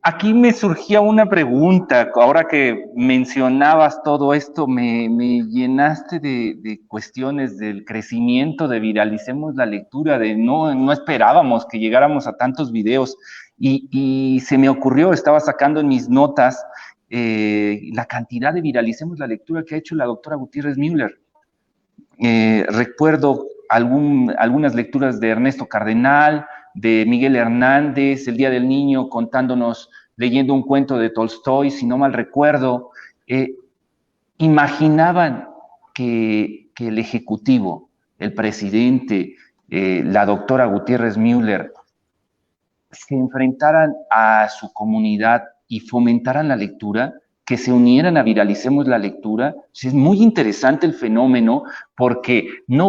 Aquí me surgía una pregunta, ahora que mencionabas todo esto, me llenaste de cuestiones del crecimiento de Viralicemos la Lectura, de no esperábamos que llegáramos a tantos videos, y se me ocurrió, estaba sacando en mis notas la cantidad de Viralicemos la Lectura que ha hecho la doctora Gutiérrez Müller. Recuerdo algunas lecturas de Ernesto Cardenal, de Miguel Hernández, el Día del Niño, contándonos, leyendo un cuento de Tolstoy, si no mal recuerdo. Imaginaban que el Ejecutivo, el presidente, la doctora Gutiérrez Müller, se enfrentaran a su comunidad y fomentaran la lectura. que se unieran a Viralicemos la Lectura. Es muy interesante el fenómeno porque no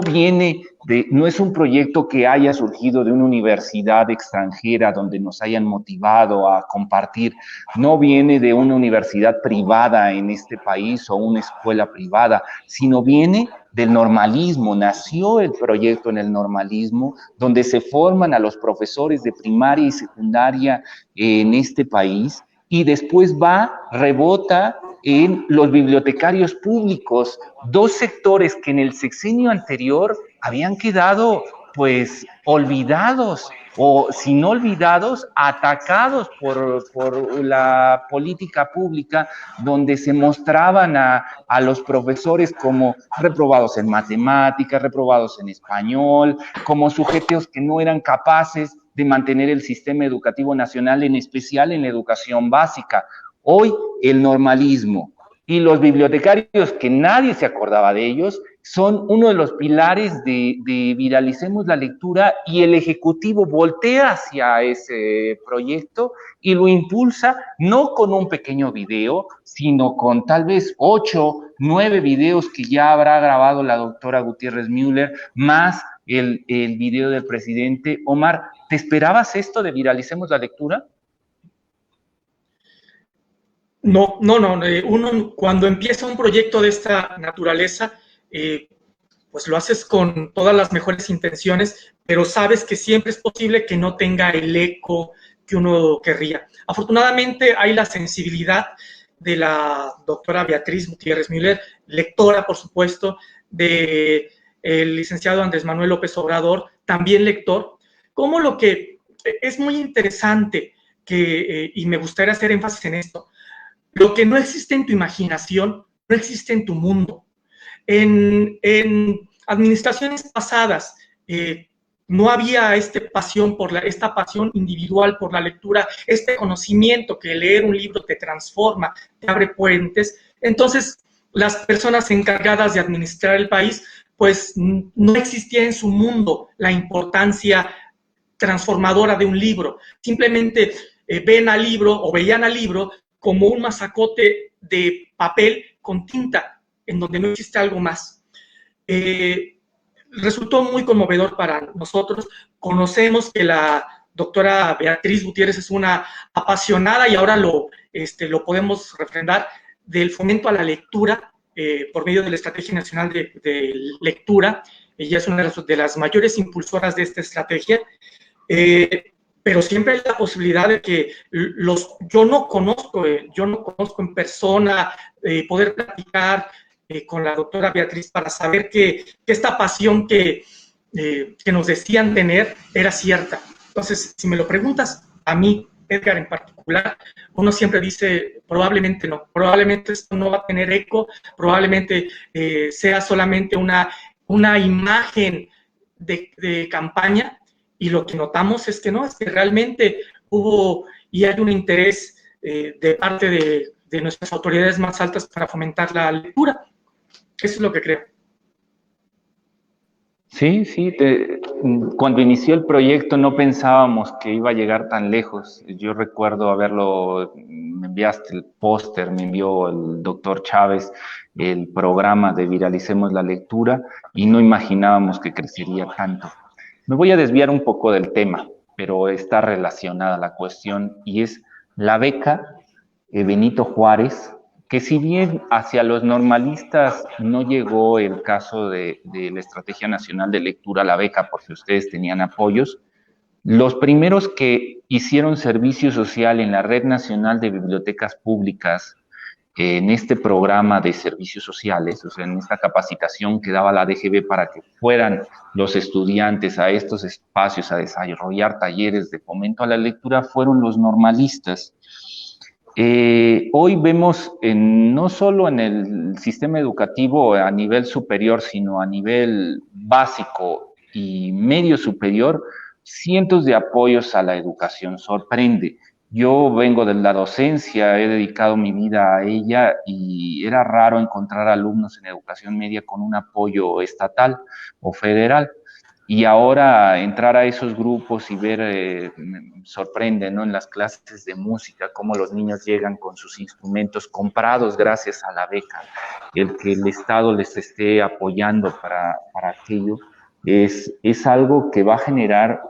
es un proyecto que haya surgido de una universidad extranjera donde nos hayan motivado a compartir, no viene de una universidad privada en este país o una escuela privada, sino viene del normalismo. Nació el proyecto en el normalismo, donde se forman a los profesores de primaria y secundaria en este país, y después rebota en los bibliotecarios públicos, dos sectores que en el sexenio anterior habían quedado pues olvidados, o si no olvidados, atacados por la política pública, donde se mostraban a los profesores como reprobados en matemáticas, reprobados en español, como sujetos que no eran capaces de mantener el sistema educativo nacional, en especial en la educación básica. Hoy el normalismo y los bibliotecarios, que nadie se acordaba de ellos, son uno de los pilares de Viralicemos la Lectura, y el Ejecutivo voltea hacia ese proyecto y lo impulsa no con un pequeño video, sino con tal vez 8, 9 videos que ya habrá grabado la doctora Gutiérrez Müller, más el video del presidente. Omar, ¿te esperabas esto de Viralicemos la Lectura? No. Uno cuando empieza un proyecto de esta naturaleza, pues lo haces con todas las mejores intenciones, pero sabes que siempre es posible que no tenga el eco que uno querría. Afortunadamente hay la sensibilidad de la doctora Beatriz Gutiérrez Müller, lectora, por supuesto, del licenciado Andrés Manuel López Obrador, también lector, como lo que es muy interesante, y me gustaría hacer énfasis en esto: lo que no existe en tu imaginación, no existe en tu mundo. En administraciones pasadas no había esta pasión individual por la lectura, este conocimiento que leer un libro te transforma, te abre puentes. Entonces, las personas encargadas de administrar el país, pues no existía en su mundo la importancia transformadora de un libro. Simplemente veían al libro como un mazacote de papel con tinta, en donde no existe algo más. Resultó muy conmovedor para nosotros. Conocemos que la doctora Beatriz Gutiérrez es una apasionada, y ahora lo podemos refrendar, del fomento a la lectura por medio de la Estrategia Nacional de Lectura. Ella es una de las mayores impulsoras de esta estrategia. Pero siempre hay la posibilidad de que yo no conozco en persona, poder platicar con la doctora Beatriz para saber que esta pasión que nos decían tener era cierta. Entonces, si me lo preguntas a mí, Edgar, en particular, uno siempre dice, probablemente no, probablemente esto no va a tener eco, probablemente sea solamente una imagen de campaña. Y lo que notamos es que no, es que realmente hubo y hay un interés de parte de nuestras autoridades más altas para fomentar la lectura. Eso es lo que creo. Sí, cuando inició el proyecto no pensábamos que iba a llegar tan lejos. Yo recuerdo me enviaste el póster, me envió el doctor Chávez el programa de Viralicemos la Lectura, y no imaginábamos que crecería tanto. Me voy a desviar un poco del tema, pero está relacionada la cuestión, y es la beca Benito Juárez, que si bien hacia los normalistas no llegó el caso de la Estrategia Nacional de Lectura, la beca, porque ustedes tenían apoyos, los primeros que hicieron servicio social en la Red Nacional de Bibliotecas Públicas, en este programa de servicios sociales, o sea, en esta capacitación que daba la DGB para que fueran los estudiantes a estos espacios a desarrollar talleres de fomento a la lectura, fueron los normalistas. Hoy vemos no solo en el sistema educativo a nivel superior, sino a nivel básico y medio superior, cientos de apoyos a la educación. Sorprende. Yo vengo de la docencia, he dedicado mi vida a ella, y era raro encontrar alumnos en educación media con un apoyo estatal o federal. Y ahora entrar a esos grupos y ver, me sorprende, ¿no? En las clases de música, cómo los niños llegan con sus instrumentos comprados gracias a la beca. El que el Estado les esté apoyando para aquello es algo que va a generar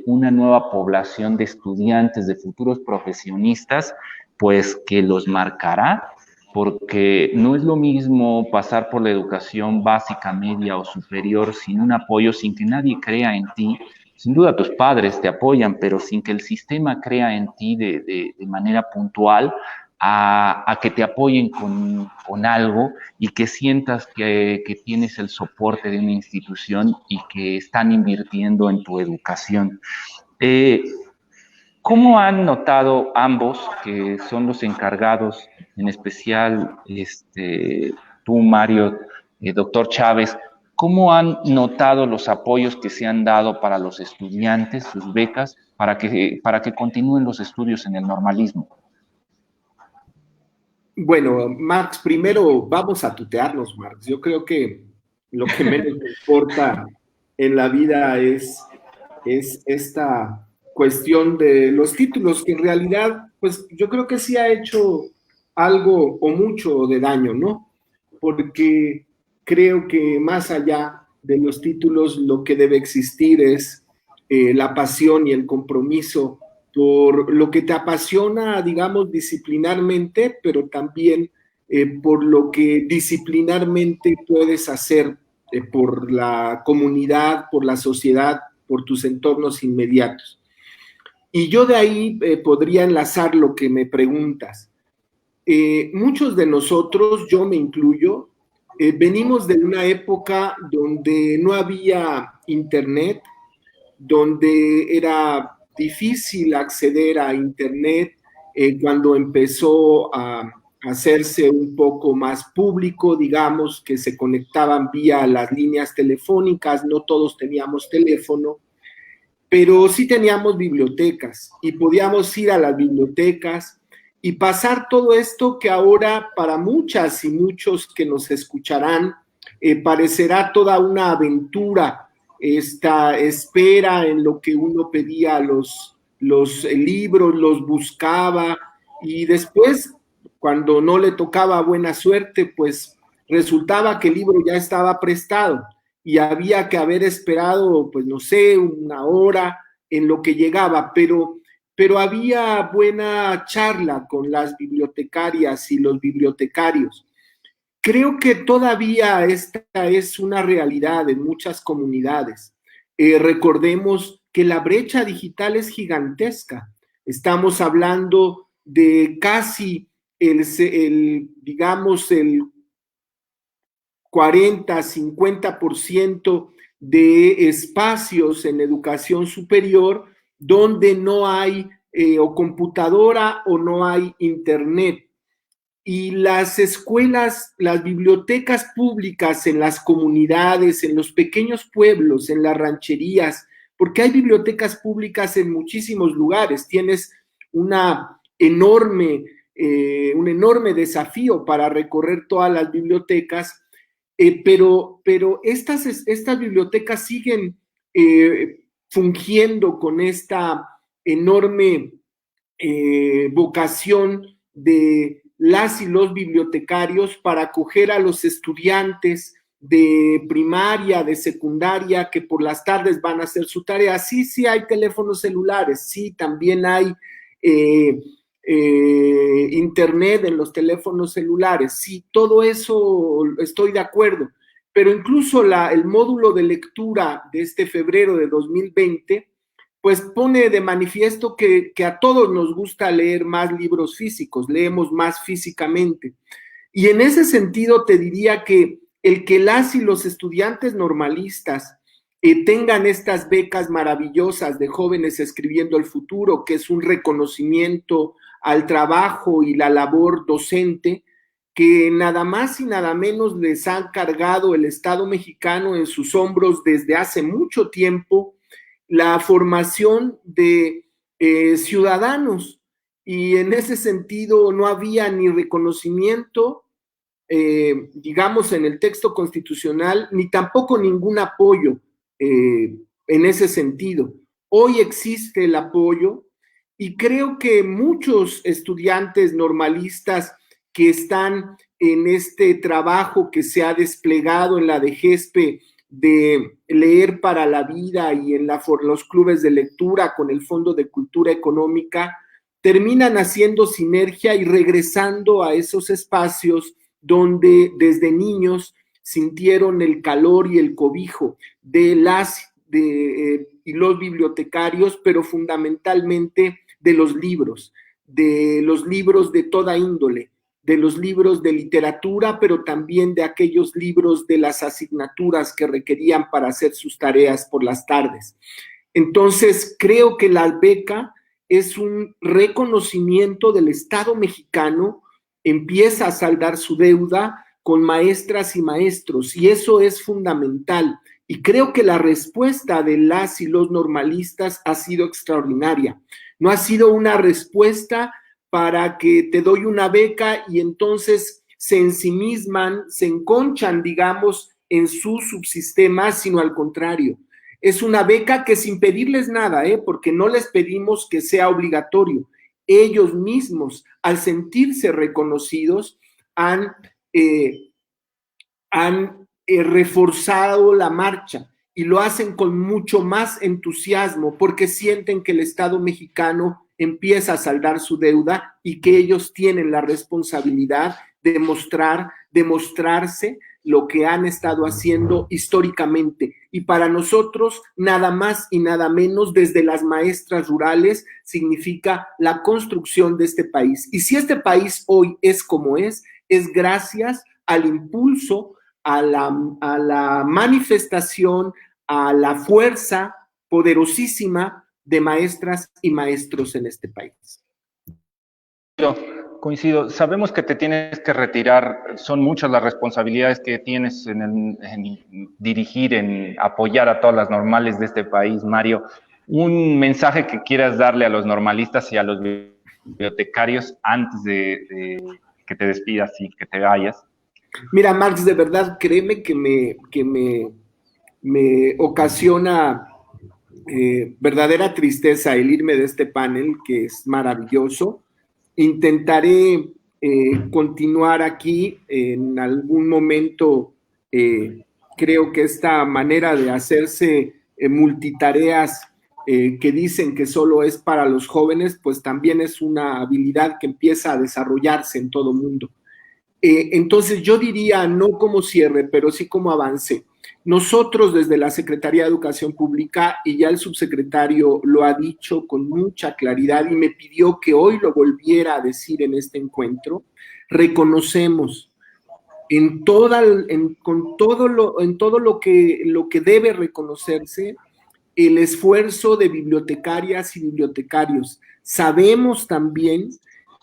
una nueva población de estudiantes, de futuros profesionistas, pues que los marcará, porque no es lo mismo pasar por la educación básica, media o superior sin un apoyo, sin que nadie crea en ti. Sin duda tus padres te apoyan, pero sin que el sistema crea en ti de manera puntual, a que te apoyen con algo y que sientas que tienes el soporte de una institución y que están invirtiendo en tu educación. Eh, ¿Cómo han notado ambos, que son los encargados, en especial tú, Mario, doctor Chávez, cómo han notado los apoyos que se han dado para los estudiantes, sus becas, para que continúen los estudios en el normalismo? Bueno, Marx, primero vamos a tutearnos, Marx. Yo creo que lo que menos importa en la vida es esta cuestión de los títulos, que en realidad, pues yo creo que sí ha hecho algo o mucho de daño, ¿no? Porque creo que más allá de los títulos, lo que debe existir es la pasión y el compromiso por lo que te apasiona, digamos, disciplinarmente, pero también por lo que disciplinarmente puedes hacer por la comunidad, por la sociedad, por tus entornos inmediatos. Y yo de ahí podría enlazar lo que me preguntas. Muchos de nosotros, yo me incluyo, venimos de una época donde no había internet, donde era difícil acceder a internet, cuando empezó a hacerse un poco más público, digamos, que se conectaban vía las líneas telefónicas, no todos teníamos teléfono, pero sí teníamos bibliotecas y podíamos ir a las bibliotecas y pasar todo esto que ahora para muchas y muchos que nos escucharán parecerá toda una aventura, esta espera en lo que uno pedía los libros, los buscaba y después, cuando no le tocaba buena suerte, pues resultaba que el libro ya estaba prestado y había que haber esperado, pues no sé, una hora en lo que llegaba, pero había buena charla con las bibliotecarias y los bibliotecarios. Creo que todavía esta es una realidad en muchas comunidades. Recordemos que la brecha digital es gigantesca. Estamos hablando de casi digamos, el 40-50% de espacios en educación superior donde no hay o computadora o no hay internet. Y las escuelas, las bibliotecas públicas en las comunidades, en los pequeños pueblos, en las rancherías, porque hay bibliotecas públicas en muchísimos lugares, tienes un enorme desafío para recorrer todas las bibliotecas, pero estas bibliotecas siguen fungiendo con esta enorme vocación de las y los bibliotecarios para acoger a los estudiantes de primaria, de secundaria, que por las tardes van a hacer su tarea. Sí hay teléfonos celulares, sí, también hay internet en los teléfonos celulares, sí, todo eso estoy de acuerdo, pero incluso el módulo de lectura de este febrero de 2020 pues pone de manifiesto que a todos nos gusta leer más libros físicos, leemos más físicamente. Y en ese sentido te diría que el que las y los estudiantes normalistas tengan estas becas maravillosas de Jóvenes Escribiendo el Futuro, que es un reconocimiento al trabajo y la labor docente, que nada más y nada menos les ha cargado el Estado mexicano en sus hombros desde hace mucho tiempo, la formación de ciudadanos, y en ese sentido no había ni reconocimiento, digamos, en el texto constitucional, ni tampoco ningún apoyo en ese sentido. Hoy existe el apoyo y creo que muchos estudiantes normalistas que están en este trabajo que se ha desplegado en la DGESPE de Leer para la Vida y en los clubes de lectura con el Fondo de Cultura Económica, terminan haciendo sinergia y regresando a esos espacios donde desde niños sintieron el calor y el cobijo de y los bibliotecarios, pero fundamentalmente de los libros de toda índole, de los libros de literatura, pero también de aquellos libros de las asignaturas que requerían para hacer sus tareas por las tardes. Entonces, creo que la beca es un reconocimiento del Estado mexicano, empieza a saldar su deuda con maestras y maestros, y eso es fundamental. Y creo que la respuesta de las y los normalistas ha sido extraordinaria. No ha sido una respuesta para que te doy una beca y entonces se ensimisman, se enconchan, digamos, en su subsistema, sino al contrario. Es una beca que sin pedirles nada, porque no les pedimos que sea obligatorio. Ellos mismos, al sentirse reconocidos, han reforzado la marcha y lo hacen con mucho más entusiasmo porque sienten que el Estado mexicano empieza a saldar su deuda y que ellos tienen la responsabilidad de demostrarse lo que han estado haciendo históricamente. Y para nosotros, nada más y nada menos, desde las maestras rurales, significa la construcción de este país. Y si este país hoy es como es gracias al impulso, a la manifestación, a la fuerza poderosísima de maestras y maestros en este país. Coincido. Sabemos que te tienes que retirar. Son muchas las responsabilidades que tienes en dirigir, en apoyar a todas las normales de este país, Mario. Un mensaje que quieras darle a los normalistas y a los bibliotecarios antes de que te despidas y que te vayas. Mira, Marx, de verdad, créeme que me ocasiona verdadera tristeza el irme de este panel, que es maravilloso. Intentaré continuar aquí en algún momento. Creo que esta manera de hacerse multitareas que dicen que solo es para los jóvenes, pues también es una habilidad que empieza a desarrollarse en todo mundo. Entonces yo diría, no como cierre, pero sí como avance. Nosotros desde la Secretaría de Educación Pública, y ya el subsecretario lo ha dicho con mucha claridad y me pidió que hoy lo volviera a decir en este encuentro, reconocemos en todo lo que debe reconocerse el esfuerzo de bibliotecarias y bibliotecarios. Sabemos también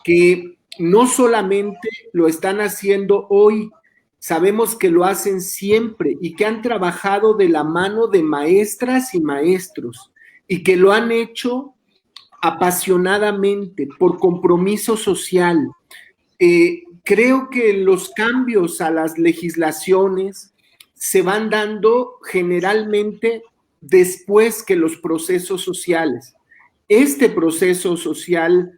que no solamente lo están haciendo hoy, sabemos que lo hacen siempre y que han trabajado de la mano de maestras y maestros y que lo han hecho apasionadamente por compromiso social. Creo que los cambios a las legislaciones se van dando generalmente después que los procesos sociales. Este proceso social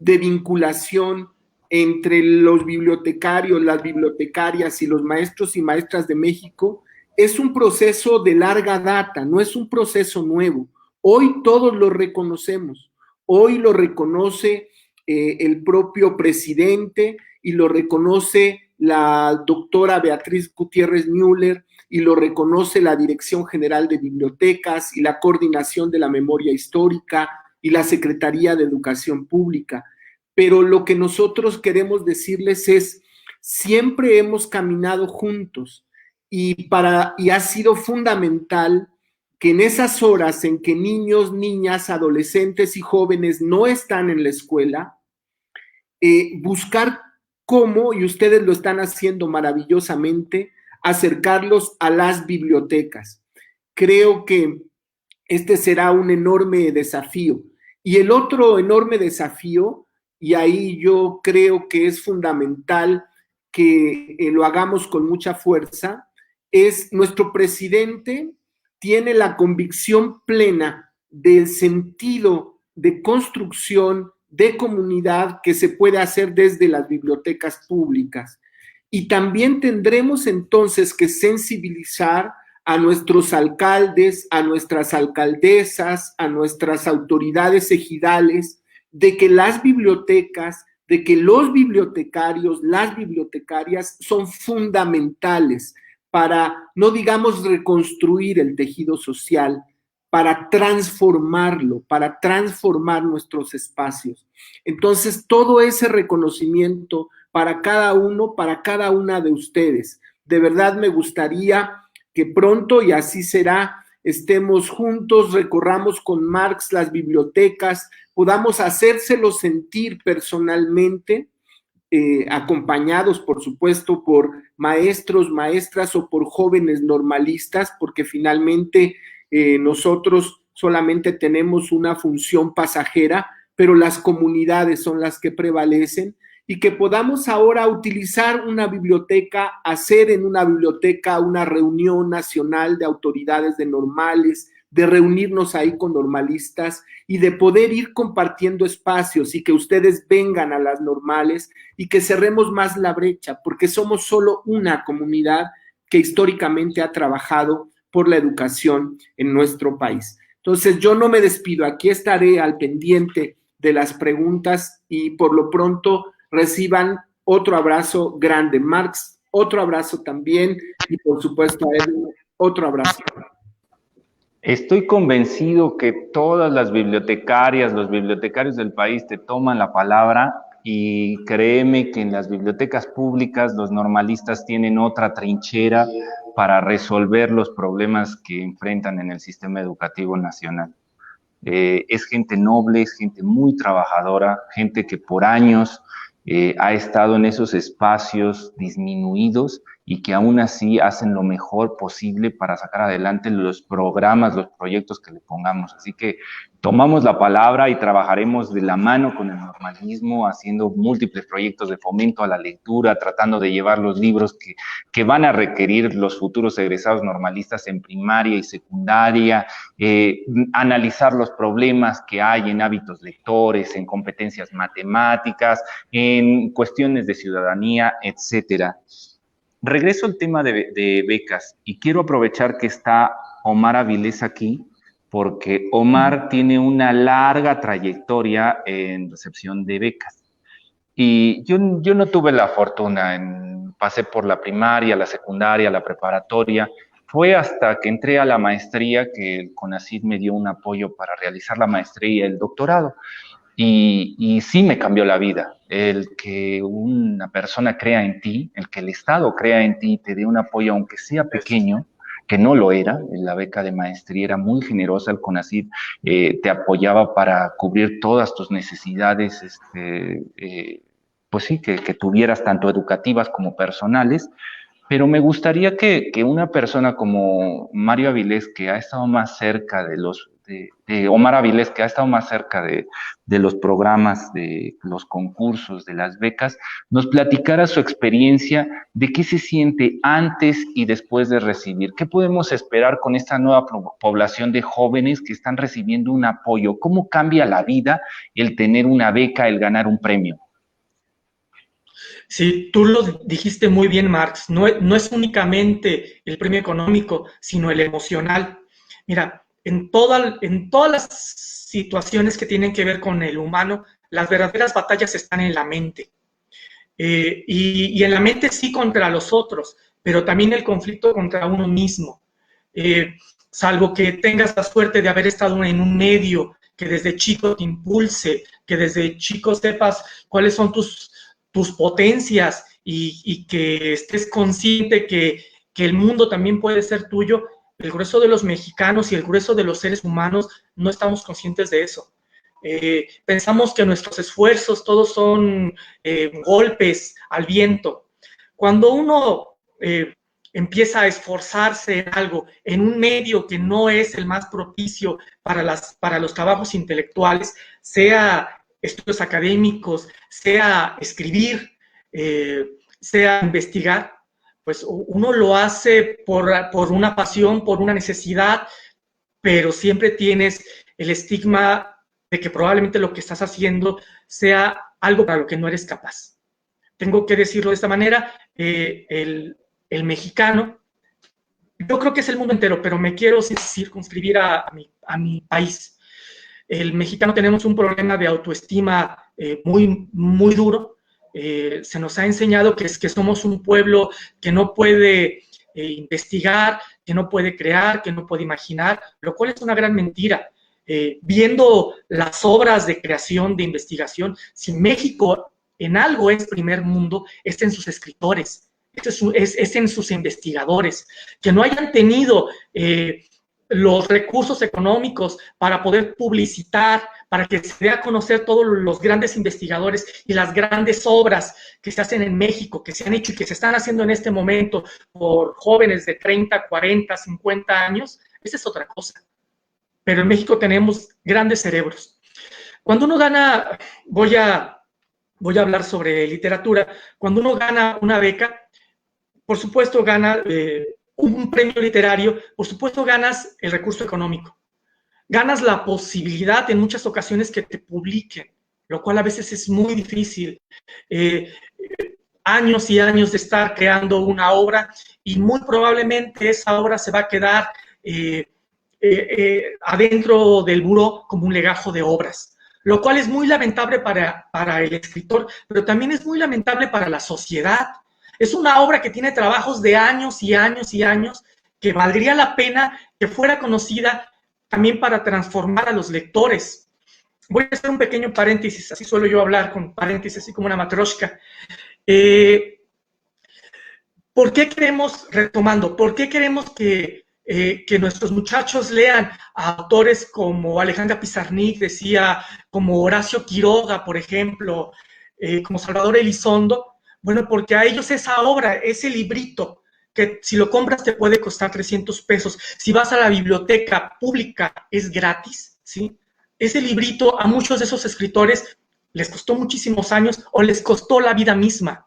de vinculación entre los bibliotecarios, las bibliotecarias y los maestros y maestras de México es un proceso de larga data, no es un proceso nuevo. Hoy todos lo reconocemos, hoy lo reconoce el propio presidente y lo reconoce la doctora Beatriz Gutiérrez Müller y lo reconoce la Dirección General de Bibliotecas y la Coordinación de la Memoria Histórica y la Secretaría de Educación Pública. Pero lo que nosotros queremos decirles es, siempre hemos caminado juntos y ha sido fundamental que en esas horas en que niños, niñas, adolescentes y jóvenes no están en la escuela, buscar cómo, y ustedes lo están haciendo maravillosamente, acercarlos a las bibliotecas. Creo que este será un enorme desafío. Y el otro enorme desafío, y ahí yo creo que es fundamental que lo hagamos con mucha fuerza, es nuestro presidente tiene la convicción plena del sentido de construcción de comunidad que se puede hacer desde las bibliotecas públicas. Y también tendremos entonces que sensibilizar a nuestros alcaldes, a nuestras alcaldesas, a nuestras autoridades ejidales, de que las bibliotecas, de que los bibliotecarios, las bibliotecarias son fundamentales para, no digamos reconstruir el tejido social, para transformarlo, para transformar nuestros espacios. Entonces, todo ese reconocimiento para cada uno, para cada una de ustedes. De verdad me gustaría que pronto, y así será, estemos juntos, recorramos con Marx las bibliotecas, podamos hacérselo sentir personalmente, acompañados, por supuesto, por maestros, maestras o por jóvenes normalistas, porque finalmente nosotros solamente tenemos una función pasajera, pero las comunidades son las que prevalecen, y que podamos ahora utilizar una biblioteca, hacer en una biblioteca una reunión nacional de autoridades de normales, de reunirnos ahí con normalistas y de poder ir compartiendo espacios y que ustedes vengan a las normales y que cerremos más la brecha, porque somos solo una comunidad que históricamente ha trabajado por la educación en nuestro país. Entonces, yo no me despido, aquí estaré al pendiente de las preguntas y por lo pronto reciban otro abrazo grande. Marx, otro abrazo también y por supuesto a él otro abrazo. Estoy convencido que todas las bibliotecarias, los bibliotecarios del país te toman la palabra y créeme que en las bibliotecas públicas los normalistas tienen otra trinchera para resolver los problemas que enfrentan en el sistema educativo nacional. Es gente noble, es gente muy trabajadora, gente que por años ha estado en esos espacios disminuidos y que aún así hacen lo mejor posible para sacar adelante los programas, los proyectos que le pongamos. Así que tomamos la palabra y trabajaremos de la mano con el normalismo, haciendo múltiples proyectos de fomento a la lectura, tratando de llevar los libros que van a requerir los futuros egresados normalistas en primaria y secundaria, analizar los problemas que hay en hábitos lectores, en competencias matemáticas, en cuestiones de ciudadanía, etcétera. Regreso al tema de becas y quiero aprovechar que está Omar Avilés aquí, porque Omar tiene una larga trayectoria en recepción de becas. Y yo no tuve la fortuna, pasé por la primaria, la secundaria, la preparatoria. Fue hasta que entré a la maestría que el CONACYT me dio un apoyo para realizar la maestría y el doctorado. Y sí me cambió la vida. El que una persona crea en ti, el que el Estado crea en ti y te dé un apoyo, aunque sea pequeño, que no lo era. La beca de maestría era muy generosa, el CONACYT te apoyaba para cubrir todas tus necesidades, pues sí, que tuvieras tanto educativas como personales. Pero me gustaría que una persona como Mario Avilés, que ha estado más cerca de Omar Avilés, que ha estado más cerca de los programas, de los concursos, de las becas, nos platicara su experiencia de qué se siente antes y después de recibir. ¿Qué podemos esperar con esta nueva población de jóvenes que están recibiendo un apoyo? ¿Cómo cambia la vida el tener una beca, el ganar un premio? Sí, tú lo dijiste muy bien, Marx. No es únicamente el premio económico, sino el emocional. Mira, en todas las situaciones que tienen que ver con el humano, las verdaderas batallas están en la mente. Y en la mente sí contra los otros, pero también el conflicto contra uno mismo. Salvo que tengas la suerte de haber estado en un medio que desde chico te impulse, que desde chico sepas cuáles son tus potencias y que estés consciente que el mundo también puede ser tuyo. El grueso de los mexicanos y el grueso de los seres humanos no estamos conscientes de eso. Pensamos que nuestros esfuerzos todos son golpes al viento. Cuando uno empieza a esforzarse en algo, en un medio que no es el más propicio para los trabajos intelectuales, sea estudios académicos, sea escribir, sea investigar, pues uno lo hace por una pasión, por una necesidad, pero siempre tienes el estigma de que probablemente lo que estás haciendo sea algo para lo que no eres capaz. Tengo que decirlo de esta manera, el mexicano, yo creo que es el mundo entero, pero me quiero circunscribir a mi país. El mexicano tenemos un problema de autoestima muy, muy duro. Se nos ha enseñado que somos un pueblo que no puede investigar, que no puede crear, que no puede imaginar, lo cual es una gran mentira. Viendo las obras de creación, de investigación, si México en algo es primer mundo, es en sus escritores, es en sus investigadores, que no hayan tenido los recursos económicos para poder publicitar, para que se dé a conocer todos los grandes investigadores y las grandes obras que se hacen en México, que se han hecho y que se están haciendo en este momento por jóvenes de 30, 40, 50 años, esa es otra cosa. Pero en México tenemos grandes cerebros. Cuando uno gana, voy a hablar sobre literatura, cuando uno gana una beca, por supuesto gana un premio literario, por supuesto ganas el recurso económico, ganas la posibilidad en muchas ocasiones que te publiquen, lo cual a veces es muy difícil, años y años de estar creando una obra y muy probablemente esa obra se va a quedar adentro del buró como un legajo de obras, lo cual es muy lamentable para el escritor, pero también es muy lamentable para la sociedad. Es una obra que tiene trabajos de años y años y años, que valdría la pena que fuera conocida también para transformar a los lectores. Voy a hacer un pequeño paréntesis, así suelo yo hablar con paréntesis, así como una matrioshka. ¿Por qué queremos, retomando, por qué queremos que nuestros muchachos lean a autores como Alejandra Pizarnik, decía, como Horacio Quiroga, por ejemplo, como Salvador Elizondo? Bueno, porque a ellos esa obra, ese librito, que si lo compras te puede costar 300 pesos, si vas a la biblioteca pública es gratis, ¿sí? Ese librito a muchos de esos escritores les costó muchísimos años o les costó la vida misma.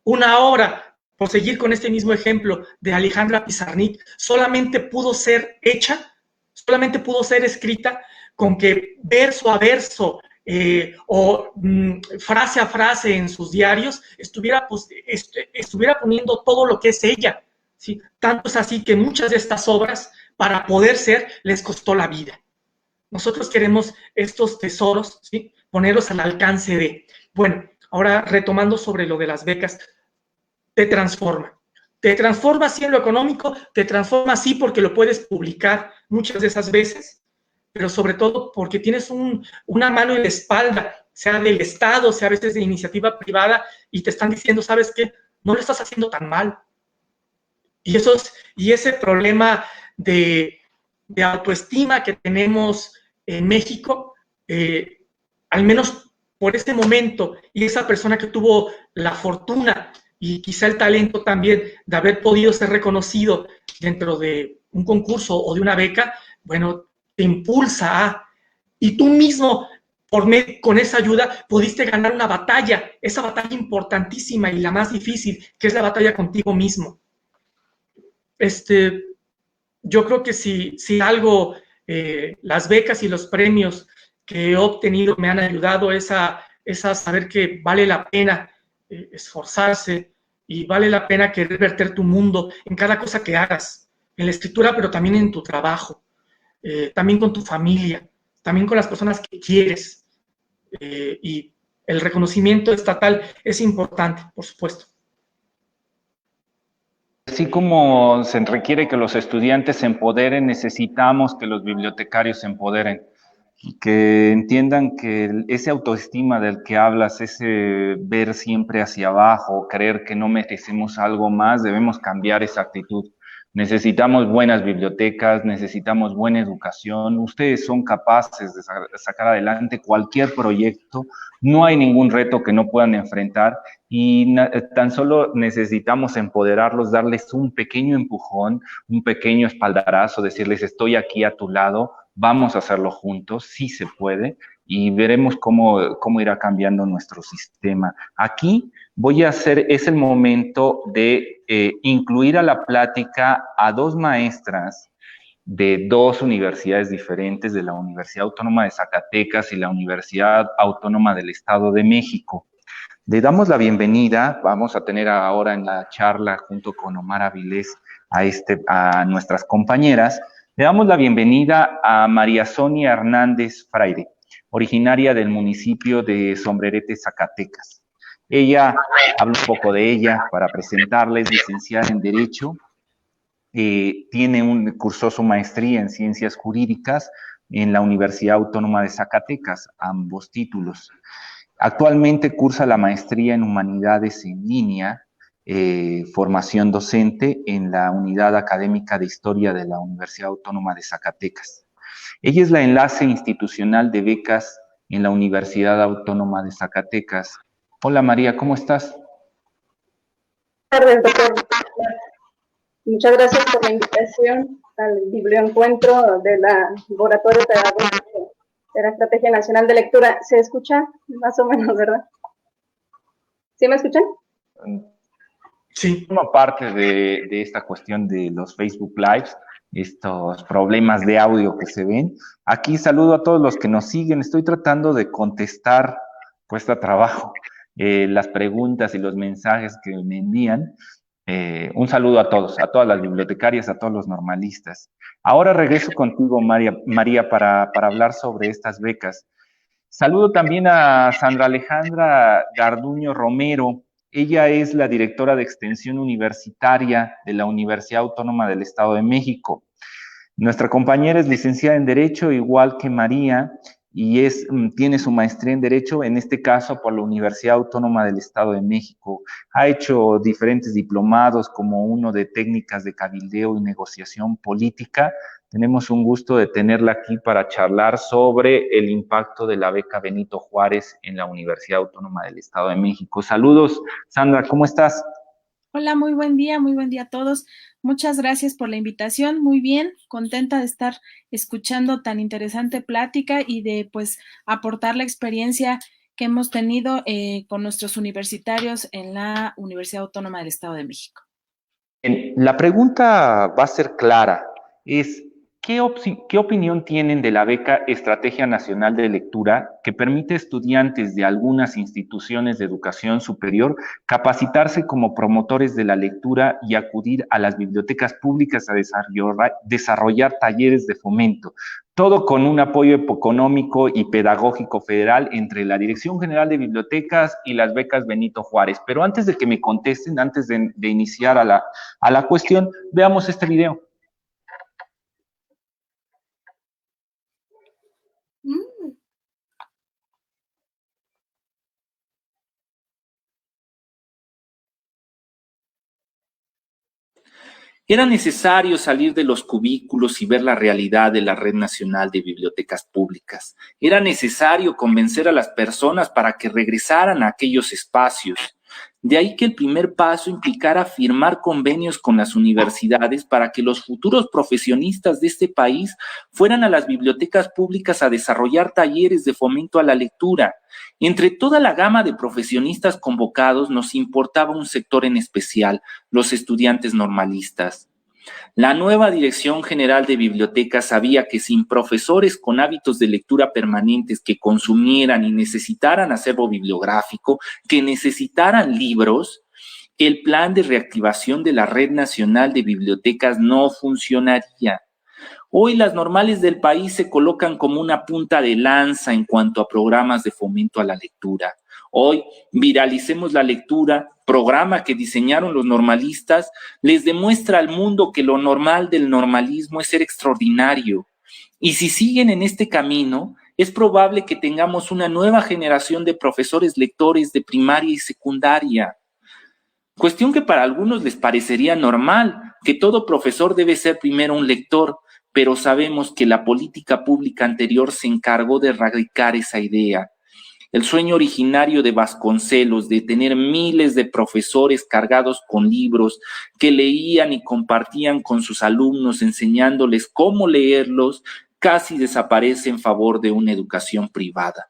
Una obra, por seguir con este mismo ejemplo de Alejandra Pizarnik, solamente pudo ser hecha, solamente pudo ser escrita con que verso a verso frase a frase en sus diarios estuviera poniendo todo lo que es ella, ¿sí? Tanto es así que muchas de estas obras, para poder ser, les costó la vida. Nosotros queremos estos tesoros, ¿sí?, ponerlos al alcance de. Bueno, ahora retomando sobre lo de las becas, te transforma así en lo económico, te transforma así porque lo puedes publicar muchas de esas veces, pero sobre todo porque tienes una mano en la espalda, sea del Estado, sea a veces de iniciativa privada, y te están diciendo, ¿sabes qué? No lo estás haciendo tan mal. Y ese problema de autoestima que tenemos en México, al menos por este momento, y esa persona que tuvo la fortuna y quizá el talento también de haber podido ser reconocido dentro de un concurso o de una beca, bueno, te impulsa a, y tú mismo, con esa ayuda, pudiste ganar una batalla, esa batalla importantísima y la más difícil, que es la batalla contigo mismo. Yo creo que si algo, las becas y los premios que he obtenido me han ayudado es a saber que vale la pena esforzarse y vale la pena querer verter tu mundo en cada cosa que hagas, en la escritura, pero también en tu trabajo. También con tu familia, también con las personas que quieres. Y el reconocimiento estatal es importante, por supuesto. Así como se requiere que los estudiantes se empoderen, necesitamos que los bibliotecarios se empoderen, que entiendan que ese autoestima del que hablas, ese ver siempre hacia abajo, creer que no merecemos algo más, debemos cambiar esa actitud. Necesitamos buenas bibliotecas, necesitamos buena educación. Ustedes son capaces de sacar adelante cualquier proyecto. No hay ningún reto que no puedan enfrentar y tan solo necesitamos empoderarlos, darles un pequeño empujón, un pequeño espaldarazo, decirles estoy aquí a tu lado, vamos a hacerlo juntos, sí se puede. y veremos cómo irá cambiando nuestro sistema. Aquí es el momento de incluir a la plática a dos maestras de dos universidades diferentes, de la Universidad Autónoma de Zacatecas y la Universidad Autónoma del Estado de México. Le damos la bienvenida, vamos a tener ahora en la charla junto con Omar Avilés a nuestras compañeras. Le damos la bienvenida a María Sonia Hernández Fraire, originaria del municipio de Sombrerete, Zacatecas. Ella, hablo un poco de ella para presentarla, es licenciada en Derecho, cursó su maestría en Ciencias Jurídicas en la Universidad Autónoma de Zacatecas, ambos títulos. Actualmente cursa la maestría en Humanidades en línea, formación docente en la Unidad Académica de Historia de la Universidad Autónoma de Zacatecas. Ella es la enlace institucional de becas en la Universidad Autónoma de Zacatecas. Hola María, ¿cómo estás? Buenas tardes, doctor. Muchas gracias por la invitación al biblioencuentro de la Laboratorio Pedagógico de la Estrategia Nacional de Lectura. ¿Se escucha? Más o menos, ¿verdad? ¿Sí me escuchan? Sí. Forma parte de esta cuestión de los Facebook Lives, estos problemas de audio que se ven. Aquí saludo a todos los que nos siguen. Estoy tratando de contestar, cuesta trabajo, las preguntas y los mensajes que me envían. Un saludo a todos, a todas las bibliotecarias, a todos los normalistas. Ahora regreso contigo, María, para hablar sobre estas becas. Saludo también a Sandra Alejandra Garduño Romero. Ella es la directora de Extensión Universitaria de la Universidad Autónoma del Estado de México. Nuestra compañera es licenciada en Derecho, igual que María, y tiene su maestría en Derecho, en este caso por la Universidad Autónoma del Estado de México. Ha hecho diferentes diplomados, como uno de técnicas de cabildeo y negociación política. Tenemos un gusto de tenerla aquí para charlar sobre el impacto de la beca Benito Juárez en la Universidad Autónoma del Estado de México. Saludos, Sandra, ¿cómo estás? Hola, muy buen día a todos. Muchas gracias por la invitación. Muy bien, contenta de estar escuchando tan interesante plática y de pues aportar la experiencia que hemos tenido con nuestros universitarios en la Universidad Autónoma del Estado de México. La pregunta va a ser clara, ¿qué opinión tienen de la beca Estrategia Nacional de Lectura que permite a estudiantes de algunas instituciones de educación superior capacitarse como promotores de la lectura y acudir a las bibliotecas públicas a desarrollar talleres de fomento? Todo con un apoyo económico y pedagógico federal entre la Dirección General de Bibliotecas y las becas Benito Juárez. Pero antes de que me contesten, antes de iniciar a la cuestión, veamos este video. Era necesario salir de los cubículos y ver la realidad de la Red Nacional de Bibliotecas Públicas. Era necesario convencer a las personas para que regresaran a aquellos espacios. De ahí que el primer paso implicara firmar convenios con las universidades para que los futuros profesionistas de este país fueran a las bibliotecas públicas a desarrollar talleres de fomento a la lectura. Entre toda la gama de profesionistas convocados nos importaba un sector en especial, los estudiantes normalistas. La nueva Dirección General de Bibliotecas sabía que sin profesores con hábitos de lectura permanentes que consumieran y necesitaran acervo bibliográfico, que necesitaran libros, el plan de reactivación de la Red Nacional de Bibliotecas no funcionaría. Hoy las normales del país se colocan como una punta de lanza en cuanto a programas de fomento a la lectura. Hoy, Viralicemos la Lectura, programa que diseñaron los normalistas, les demuestra al mundo que lo normal del normalismo es ser extraordinario. Y si siguen en este camino, es probable que tengamos una nueva generación de profesores lectores de primaria y secundaria. Cuestión que para algunos les parecería normal, que todo profesor debe ser primero un lector, pero sabemos que la política pública anterior se encargó de erradicar esa idea. El sueño originario de Vasconcelos de tener miles de profesores cargados con libros que leían y compartían con sus alumnos enseñándoles cómo leerlos, casi desaparece en favor de una educación privada.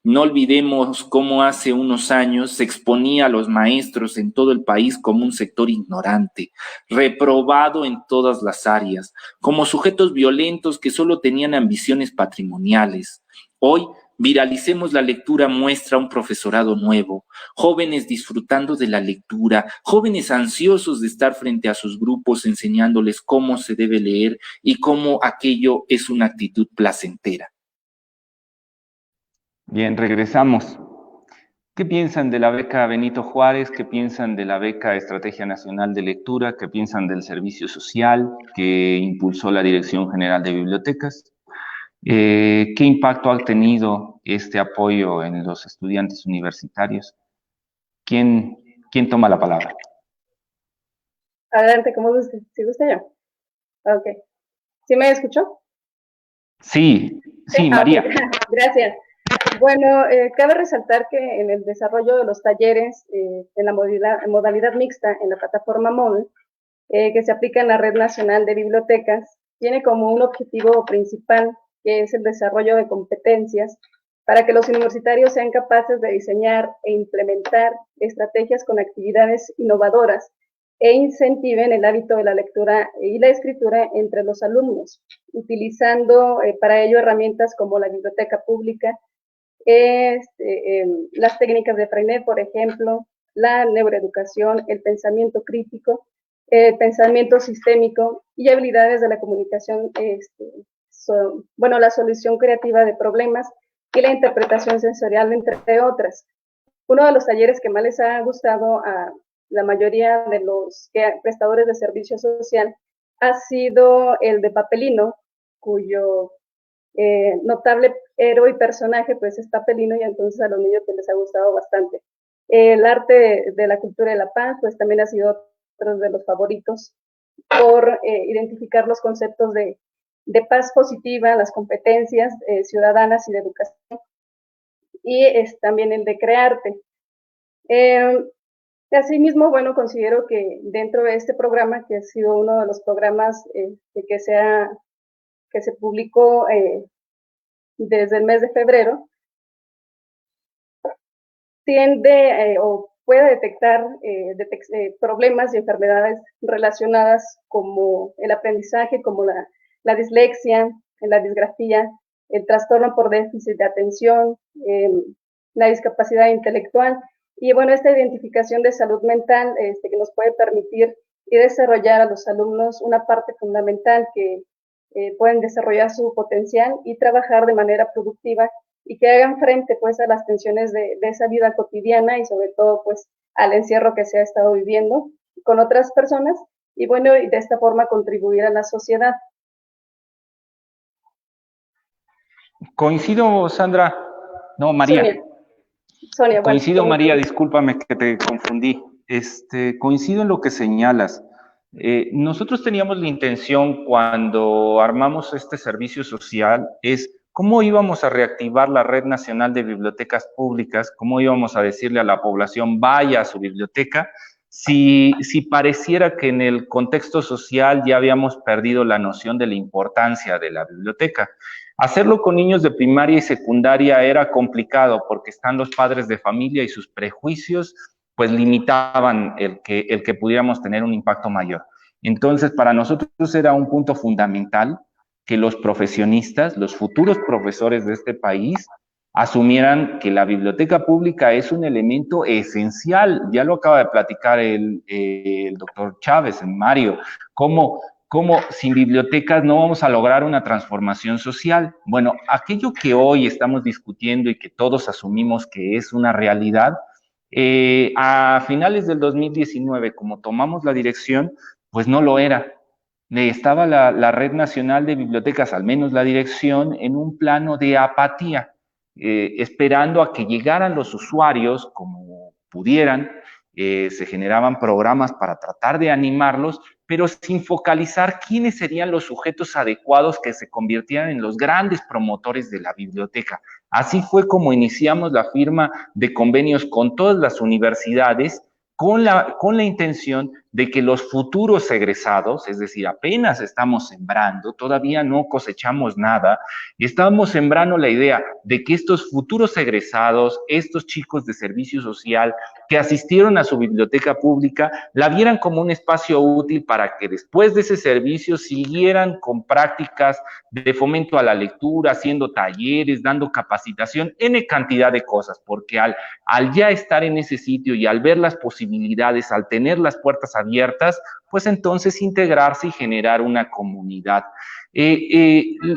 No olvidemos cómo hace unos años se exponía a los maestros en todo el país como un sector ignorante, reprobado en todas las áreas, como sujetos violentos que solo tenían ambiciones patrimoniales. Hoy, Viralicemos la Lectura muestra un profesorado nuevo, jóvenes disfrutando de la lectura, jóvenes ansiosos de estar frente a sus grupos enseñándoles cómo se debe leer y cómo aquello es una actitud placentera. Bien, regresamos. ¿Qué piensan de la beca Benito Juárez? ¿Qué piensan de la beca Estrategia Nacional de Lectura? ¿Qué piensan del servicio social que impulsó la Dirección General de Bibliotecas? ¿Qué impacto ha tenido este apoyo en los estudiantes universitarios? ¿Quién toma la palabra? Adelante, como guste. Si gusta yo. Ok. ¿Sí me escuchó? Sí, María. Okay. Gracias. Bueno, cabe resaltar que en el desarrollo de los talleres en la modalidad mixta en la plataforma MOODLE, que se aplica en la Red Nacional de Bibliotecas, tiene como un objetivo principal, que es el desarrollo de competencias para que los universitarios sean capaces de diseñar e implementar estrategias con actividades innovadoras e incentiven el hábito de la lectura y la escritura entre los alumnos, utilizando para ello herramientas como la biblioteca pública, las técnicas de Freinet, por ejemplo, la neuroeducación, el pensamiento crítico, el pensamiento sistémico y habilidades de la comunicación, la solución creativa de problemas y la interpretación sensorial, entre otras. Uno de los talleres que más les ha gustado a la mayoría de los prestadores de servicio social ha sido el de Papelino, cuyo notable héroe y personaje pues es Papelino, y entonces a los niños pues, les ha gustado bastante. El arte de la cultura de la paz pues también ha sido otro de los favoritos por identificar los conceptos de paz positiva, las competencias ciudadanas y de educación, y es también el de crearte. Asimismo, bueno, considero que dentro de este programa, que ha sido uno de los programas que se publicó desde el mes de febrero, tiende o puede detectar problemas y enfermedades relacionadas como el aprendizaje, como la dislexia, la disgrafía, el trastorno por déficit de atención, la discapacidad intelectual. Y bueno, esta identificación de salud mental que nos puede permitir y desarrollar a los alumnos una parte fundamental que pueden desarrollar su potencial y trabajar de manera productiva y que hagan frente pues a las tensiones de esa vida cotidiana y sobre todo pues al encierro que se ha estado viviendo con otras personas y bueno, y de esta forma contribuir a la sociedad. Coincido, Sandra. No, María. Sonia, coincido, bueno, María, discúlpame que te confundí. Coincido en lo que señalas. Nosotros teníamos la intención cuando armamos este servicio social es cómo íbamos a reactivar la Red Nacional de Bibliotecas Públicas, cómo íbamos a decirle a la población vaya a su biblioteca, si pareciera que en el contexto social ya habíamos perdido la noción de la importancia de la biblioteca. Hacerlo con niños de primaria y secundaria era complicado porque están los padres de familia y sus prejuicios pues limitaban el que pudiéramos tener un impacto mayor. Entonces, para nosotros era un punto fundamental que los profesionistas, los futuros profesores de este país, asumieran que la biblioteca pública es un elemento esencial. Ya lo acaba de platicar el doctor Chávez, Mario, cómo sin bibliotecas no vamos a lograr una transformación social. Bueno, aquello que hoy estamos discutiendo y que todos asumimos que es una realidad, a finales del 2019, como tomamos la dirección, pues no lo era. Estaba la Red Nacional de Bibliotecas, al menos la dirección, en un plano de apatía, esperando a que llegaran los usuarios como pudieran. Se generaban programas para tratar de animarlos, pero sin focalizar quiénes serían los sujetos adecuados que se convirtieran en los grandes promotores de la biblioteca. Así fue como iniciamos la firma de convenios con todas las universidades con la intención de que los futuros egresados, es decir, apenas estamos sembrando, todavía no cosechamos nada, estamos sembrando la idea de que estos futuros egresados, estos chicos de servicio social que asistieron a su biblioteca pública, la vieran como un espacio útil para que después de ese servicio siguieran con prácticas de fomento a la lectura, haciendo talleres, dando capacitación, N cantidad de cosas, porque al ya estar en ese sitio y al ver las posibilidades, al tener las puertas abiertas, pues entonces integrarse y generar una comunidad.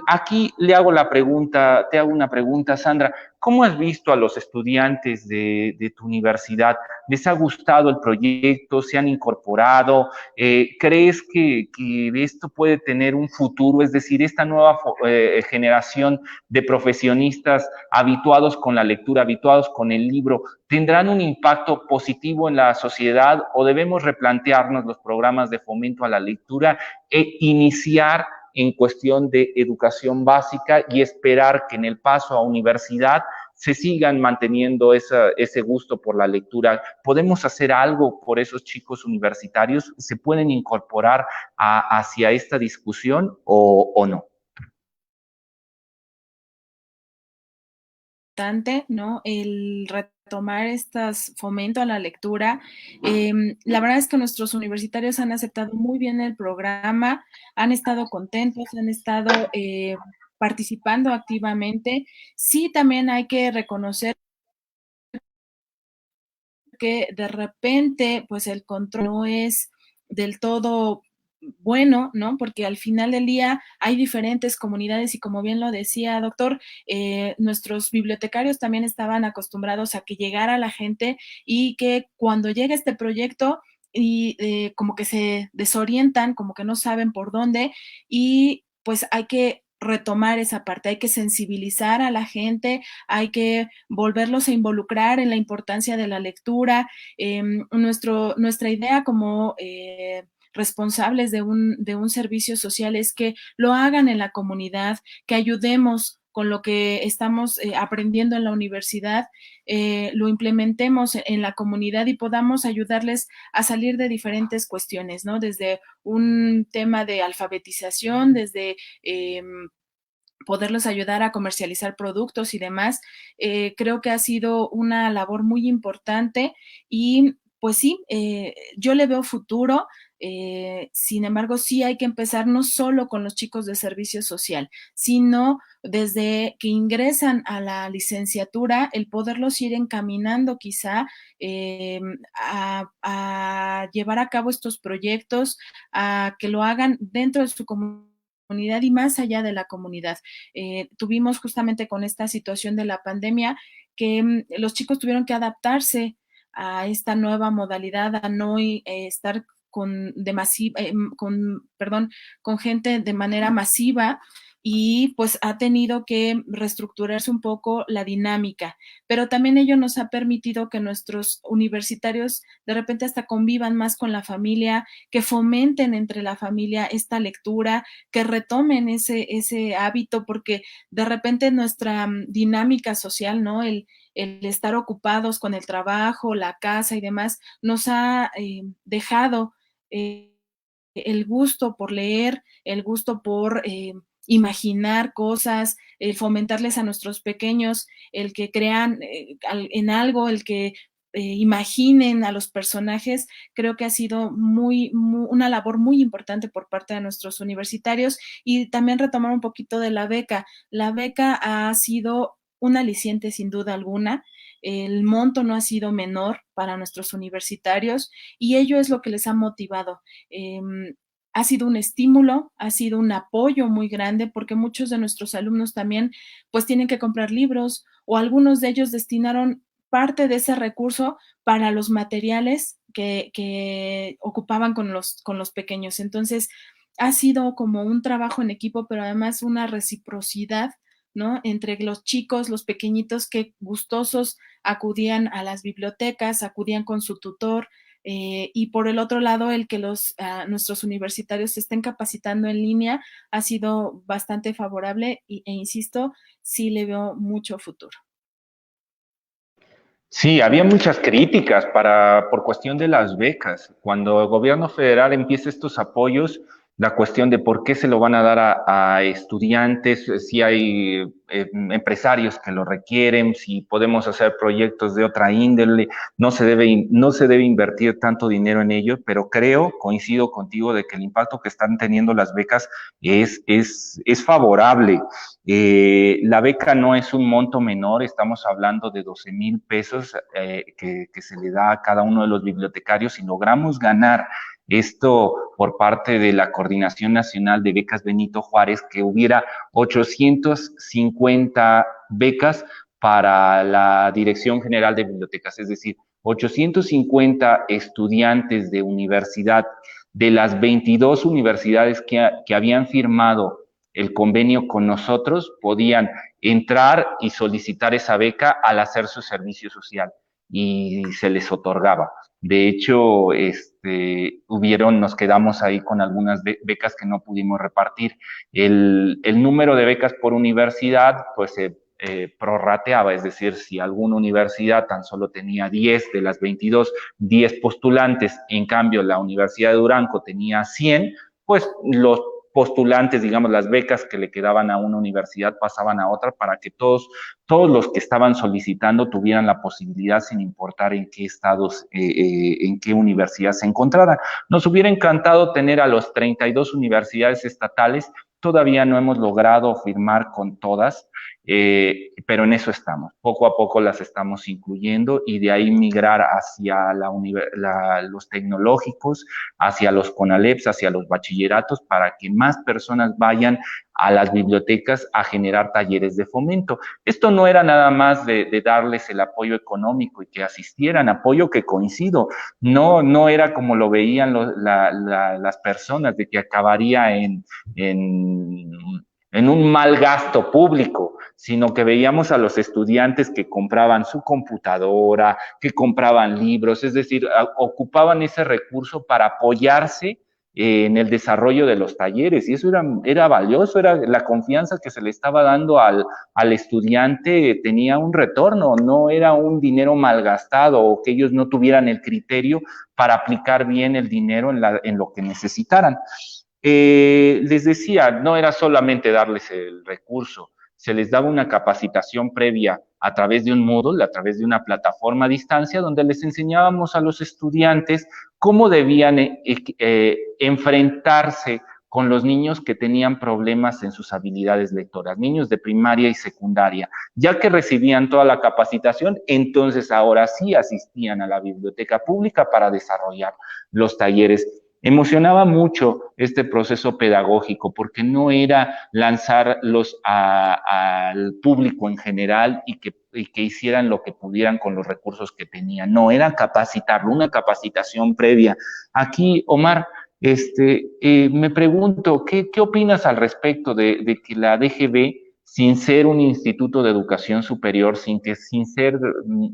Aquí le hago la pregunta, te hago una pregunta, Sandra. ¿Cómo has visto a los estudiantes de tu universidad? ¿Les ha gustado el proyecto? ¿Se han incorporado? ¿Crees que esto puede tener un futuro? Es decir, esta nueva generación de profesionistas habituados con la lectura, habituados con el libro, ¿tendrán un impacto positivo en la sociedad o debemos replantearnos los programas de fomento a la lectura e iniciar en cuestión de educación básica y esperar que en el paso a universidad se sigan manteniendo ese gusto por la lectura? ¿Podemos hacer algo por esos chicos universitarios? ¿Se pueden incorporar hacia esta discusión o no? ¿No? El retomar estas fomento a la lectura. La verdad es que nuestros universitarios han aceptado muy bien el programa, han estado contentos, han estado participando activamente. Sí, también hay que reconocer que de repente, pues el control no es del todo bueno, ¿no? Porque al final del día hay diferentes comunidades y como bien lo decía, doctor, nuestros bibliotecarios también estaban acostumbrados a que llegara la gente y que cuando llega este proyecto y como que se desorientan, como que no saben por dónde y pues hay que retomar esa parte, hay que sensibilizar a la gente, hay que volverlos a involucrar en la importancia de la lectura. Nuestra idea como responsables de un servicio social es que lo hagan en la comunidad, que ayudemos con lo que estamos aprendiendo en la universidad, lo implementemos en la comunidad y podamos ayudarles a salir de diferentes cuestiones, ¿no? Desde un tema de alfabetización, desde poderlos ayudar a comercializar productos y demás. Creo que ha sido una labor muy importante y pues sí, yo le veo futuro. Sin embargo, sí hay que empezar no solo con los chicos de servicio social, sino desde que ingresan a la licenciatura, el poderlos ir encaminando quizá a llevar a cabo estos proyectos, a que lo hagan dentro de su comunidad y más allá de la comunidad. Tuvimos justamente con esta situación de la pandemia que los chicos tuvieron que adaptarse a esta nueva modalidad, a no estar con gente de manera masiva y pues ha tenido que reestructurarse un poco la dinámica, pero también ello nos ha permitido que nuestros universitarios de repente hasta convivan más con la familia, que fomenten entre la familia esta lectura, que retomen ese hábito, porque de repente nuestra dinámica social, ¿no? El estar ocupados con el trabajo, la casa y demás, nos ha dejado el gusto por leer, el gusto por imaginar cosas, el fomentarles a nuestros pequeños, el que crean en algo, el que imaginen a los personajes, creo que ha sido una labor muy importante por parte de nuestros universitarios y también retomar un poquito de la beca. La beca ha sido un aliciente sin duda alguna. El monto no ha sido menor para nuestros universitarios y ello es lo que les ha motivado. Ha sido un estímulo, ha sido un apoyo muy grande porque muchos de nuestros alumnos también pues tienen que comprar libros o algunos de ellos destinaron parte de ese recurso para los materiales que ocupaban con los pequeños. Entonces, ha sido como un trabajo en equipo, pero además una reciprocidad, ¿no? Entre los chicos, los pequeñitos que gustosos acudían a las bibliotecas, acudían con su tutor, y por el otro lado, el que nuestros universitarios se estén capacitando en línea ha sido bastante favorable e insisto, sí le veo mucho futuro. Sí, había muchas críticas por cuestión de las becas. Cuando el gobierno federal empieza estos apoyos, la cuestión de por qué se lo van a dar a estudiantes, si hay empresarios que lo requieren, si podemos hacer proyectos de otra índole, no se debe invertir tanto dinero en ello, pero coincido contigo de que el impacto que están teniendo las becas es favorable. La beca no es un monto menor, estamos hablando de 12,000 pesos que se le da a cada uno de los bibliotecarios y logramos ganar esto por parte de la Coordinación Nacional de Becas Benito Juárez, que hubiera 850 becas para la Dirección General de Bibliotecas, es decir, 850 estudiantes de universidad de las 22 universidades que habían firmado el convenio con nosotros, podían entrar y solicitar esa beca al hacer su servicio social y se les otorgaba. De hecho, nos quedamos ahí con algunas becas que no pudimos repartir. El número de becas por universidad, pues se prorrateaba, es decir, si alguna universidad tan solo tenía 10 de las 22, 10 postulantes, en cambio la Universidad de Durango tenía 100, pues los postulantes, digamos, las becas que le quedaban a una universidad pasaban a otra para que todos los que estaban solicitando tuvieran la posibilidad sin importar en qué estados, en qué universidad se encontraran. Nos hubiera encantado tener a los 32 universidades estatales, todavía no hemos logrado firmar con todas, pero en eso estamos. Poco a poco las estamos incluyendo y de ahí migrar hacia los tecnológicos, hacia los CONALEPs, hacia los bachilleratos, para que más personas vayan a las bibliotecas a generar talleres de fomento. Esto no era nada más de darles el apoyo económico y que asistieran, apoyo que coincido, no era como lo veían las personas, de que acabaría en un mal gasto público, sino que veíamos a los estudiantes que compraban su computadora, que compraban libros, es decir, ocupaban ese recurso para apoyarse en el desarrollo de los talleres, y eso era valioso, era la confianza que se le estaba dando al estudiante, tenía un retorno, no era un dinero malgastado o que ellos no tuvieran el criterio para aplicar bien el dinero en lo que necesitaran. Les decía, no era solamente darles el recurso, se les daba una capacitación previa a través de un Moodle, a través de una plataforma a distancia, donde les enseñábamos a los estudiantes cómo debían enfrentarse con los niños que tenían problemas en sus habilidades lectoras, niños de primaria y secundaria. Ya que recibían toda la capacitación, entonces ahora sí asistían a la biblioteca pública para desarrollar los talleres. Emocionaba mucho este proceso pedagógico porque no era lanzarlos al público en general y que hicieran lo que pudieran con los recursos que tenían. No, era capacitarlo, una capacitación previa. Aquí, Omar, me pregunto, ¿qué opinas al respecto de que la DGB, sin ser un instituto de educación superior, sin ser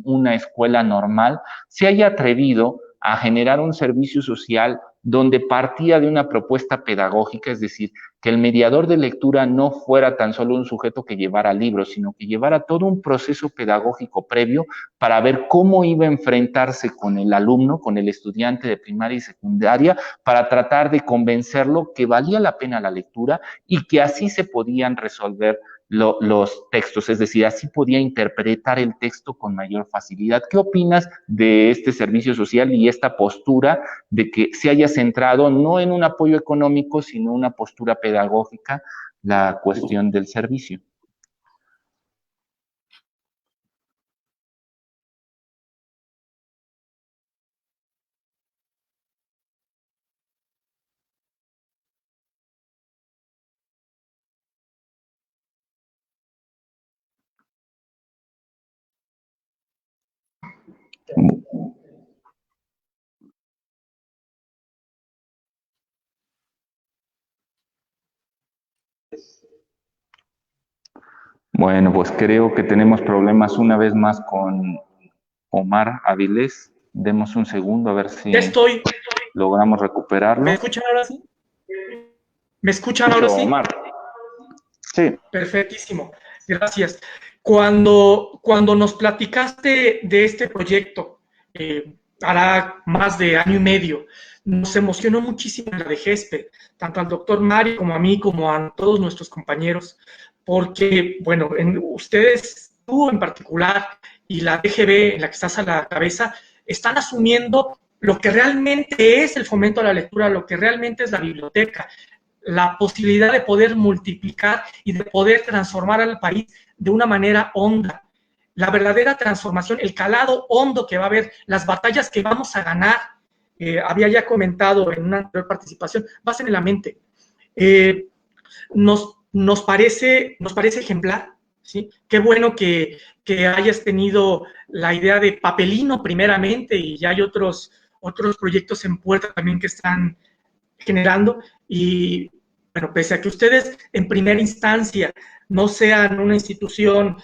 una escuela normal, se haya atrevido a generar un servicio social donde partía de una propuesta pedagógica, es decir, que el mediador de lectura no fuera tan solo un sujeto que llevara libros, sino que llevara todo un proceso pedagógico previo para ver cómo iba a enfrentarse con el alumno, con el estudiante de primaria y secundaria, para tratar de convencerlo que valía la pena la lectura y que así se podían resolver los textos, es decir, así podía interpretar el texto con mayor facilidad. ¿Qué opinas de este servicio social y esta postura de que se haya centrado no en un apoyo económico, sino una postura pedagógica, la cuestión del servicio? Bueno, pues creo que tenemos problemas una vez más con Omar Avilés. Demos un segundo a ver si logramos recuperarlo. ¿Me escuchan ahora sí? ¿Me escuchan ahora sí? Omar. Sí. Perfectísimo. Gracias. Cuando nos platicaste de este proyecto, hará más de año y medio, nos emocionó muchísimo la de GESPE, tanto al doctor Mario como a mí, como a todos nuestros compañeros, porque, bueno, ustedes, tú en particular, y la DGB en la que estás a la cabeza, están asumiendo lo que realmente es el fomento a la lectura, lo que realmente es la biblioteca, la posibilidad de poder multiplicar y de poder transformar al país de una manera honda. La verdadera transformación, el calado hondo que va a haber, las batallas que vamos a ganar, había ya comentado en una anterior participación, basen en la mente. Nos parece ejemplar, ¿sí? Qué bueno que hayas tenido la idea de Papelino primeramente, y ya hay otros proyectos en puerta también que están generando, y bueno, pese a que ustedes en primera instancia no sean una institución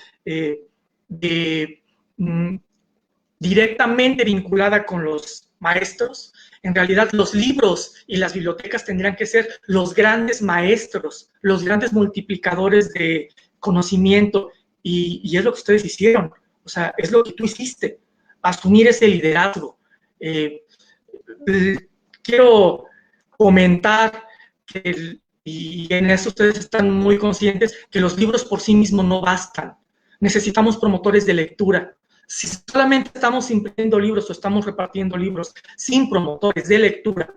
directamente vinculada con los maestros, en realidad los libros y las bibliotecas tendrían que ser los grandes maestros, los grandes multiplicadores de conocimiento, y es lo que ustedes hicieron, o sea, es lo que tú hiciste, asumir ese liderazgo. Quiero comentar que, y en eso ustedes están muy conscientes, que los libros por sí mismos no bastan. Necesitamos promotores de lectura. Si solamente estamos imprimiendo libros o estamos repartiendo libros sin promotores de lectura,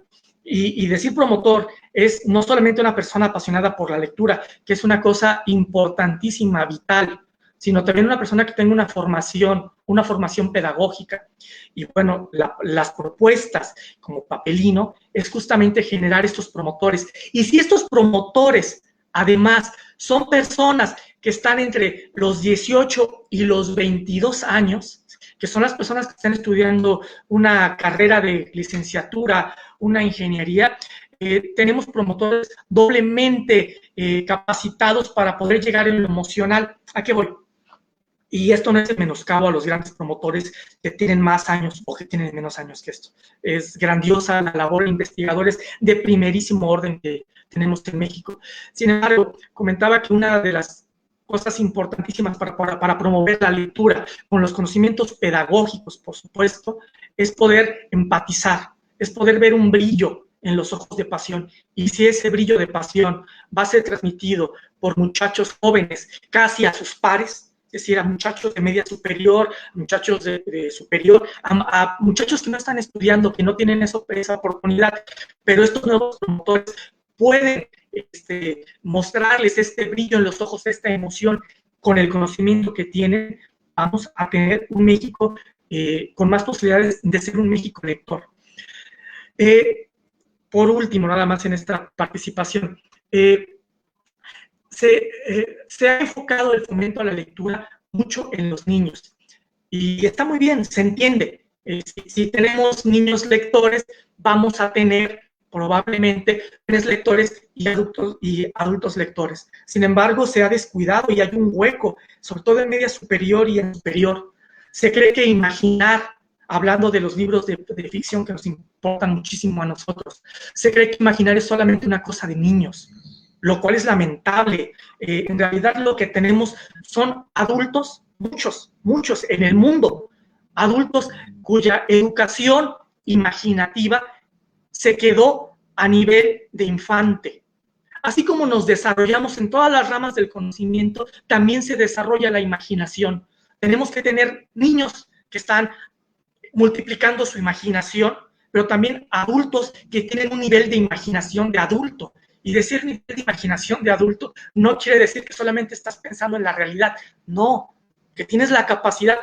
y decir promotor es no solamente una persona apasionada por la lectura, que es una cosa importantísima, vital, sino también una persona que tenga una formación pedagógica. Y bueno, las propuestas como Papelino es justamente generar estos promotores. Y si estos promotores, además, son personas que están entre los 18 y los 22 años, que son las personas que están estudiando una carrera de licenciatura, una ingeniería, tenemos promotores doblemente capacitados para poder llegar en lo emocional. ¿A qué voy? Y esto no es de menoscabo a los grandes promotores que tienen más años o que tienen menos años que esto. Es grandiosa la labor de investigadores de primerísimo orden que tenemos en México. Sin embargo, comentaba que una de las cosas importantísimas para promover la lectura con los conocimientos pedagógicos, por supuesto, es poder empatizar, es poder ver un brillo en los ojos de pasión. Y si ese brillo de pasión va a ser transmitido por muchachos jóvenes casi a sus pares, es decir, a muchachos de media superior, muchachos de superior, a muchachos que no están estudiando, que no tienen esa oportunidad, pero estos nuevos promotores pueden mostrarles este brillo en los ojos, esta emoción, con el conocimiento que tienen, vamos a tener un México con más posibilidades de ser un México lector. Por último, nada más en esta participación, se ha enfocado el fomento a la lectura mucho en los niños. Y está muy bien, se entiende. Si tenemos niños lectores, vamos a tener probablemente jóvenes lectores y adultos lectores. Sin embargo, se ha descuidado y hay un hueco, sobre todo en media superior y en superior. Se cree que imaginar, hablando de los libros de ficción que nos importan muchísimo a nosotros, se cree que imaginar es solamente una cosa de niños, lo cual es lamentable. En realidad lo que tenemos son adultos, muchos en el mundo, adultos cuya educación imaginativa se quedó a nivel de infante. Así como nos desarrollamos en todas las ramas del conocimiento, también se desarrolla la imaginación. Tenemos que tener niños que están multiplicando su imaginación, pero también adultos que tienen un nivel de imaginación de adulto. Y decir nivel de imaginación de adulto no quiere decir que solamente estás pensando en la realidad. No, que tienes la capacidad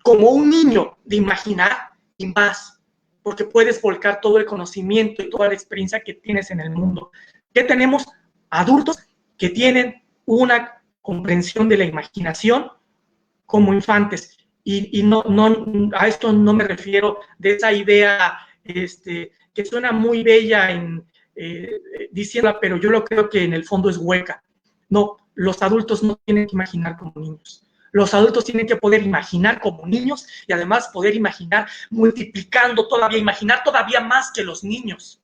como un niño de imaginar y más, porque puedes volcar todo el conocimiento y toda la experiencia que tienes en el mundo. ¿Qué tenemos? Adultos que tienen una comprensión de la imaginación como infantes. Y no, a esto no me refiero de esa idea que suena muy bella diciéndola, pero yo lo creo que en el fondo es hueca. No, los adultos no tienen que imaginar como niños. Los adultos tienen que poder imaginar como niños y además poder imaginar multiplicando todavía, imaginar todavía más que los niños,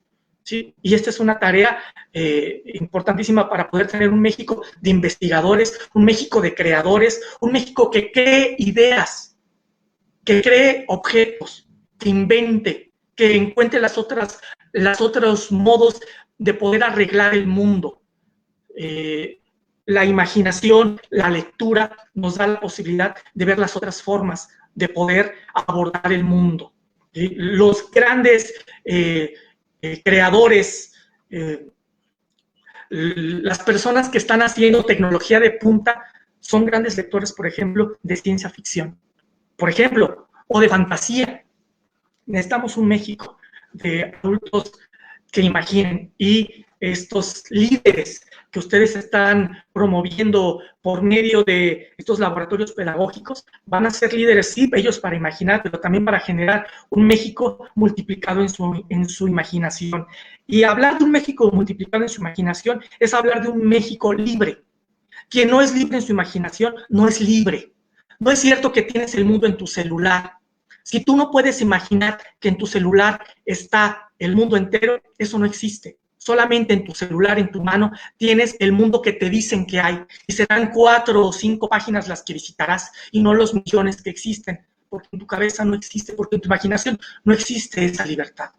¿sí? Y esta es una tarea importantísima para poder tener un México de investigadores, un México de creadores, un México que cree ideas, que cree objetos, que invente, que encuentre los otros modos de poder arreglar el mundo. La imaginación, la lectura nos da la posibilidad de ver las otras formas de poder abordar el mundo. Los grandes creadores, las personas que están haciendo tecnología de punta son grandes lectores, por ejemplo, de ciencia ficción, por ejemplo, o de fantasía. Necesitamos un México de adultos que imaginen, y estos líderes que ustedes están promoviendo por medio de estos laboratorios pedagógicos van a ser líderes, sí, ellos para imaginar, pero también para generar un México multiplicado en su imaginación. Y hablar de un México multiplicado en su imaginación es hablar de un México libre. Quien no es libre en su imaginación no es libre. No es cierto que tienes el mundo en tu celular. Si tú no puedes imaginar que en tu celular está el mundo entero, eso no existe. Solamente en tu celular, en tu mano, tienes el mundo que te dicen que hay. Y serán 4 o 5 páginas las que visitarás y no los millones que existen, porque en tu cabeza no existe, porque en tu imaginación no existe esa libertad.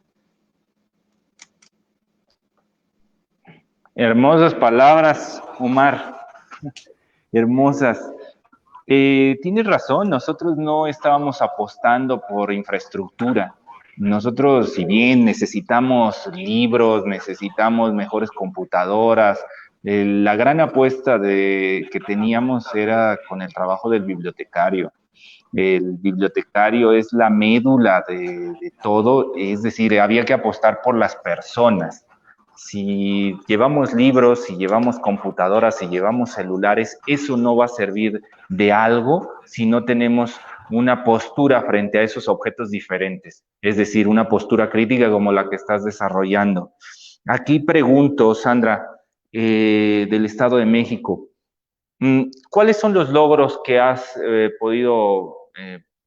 Hermosas palabras, Omar. Hermosas. Tienes razón, nosotros no estábamos apostando por infraestructura. Nosotros, si bien necesitamos libros, necesitamos mejores computadoras, la gran apuesta que teníamos era con el trabajo del bibliotecario. El bibliotecario es la médula de todo, es decir, había que apostar por las personas. Si llevamos libros, si llevamos computadoras, si llevamos celulares, eso no va a servir de algo si no tenemos una postura frente a esos objetos diferentes, es decir, una postura crítica como la que estás desarrollando. Aquí pregunto, Sandra, del Estado de México, ¿cuáles son los logros que has podido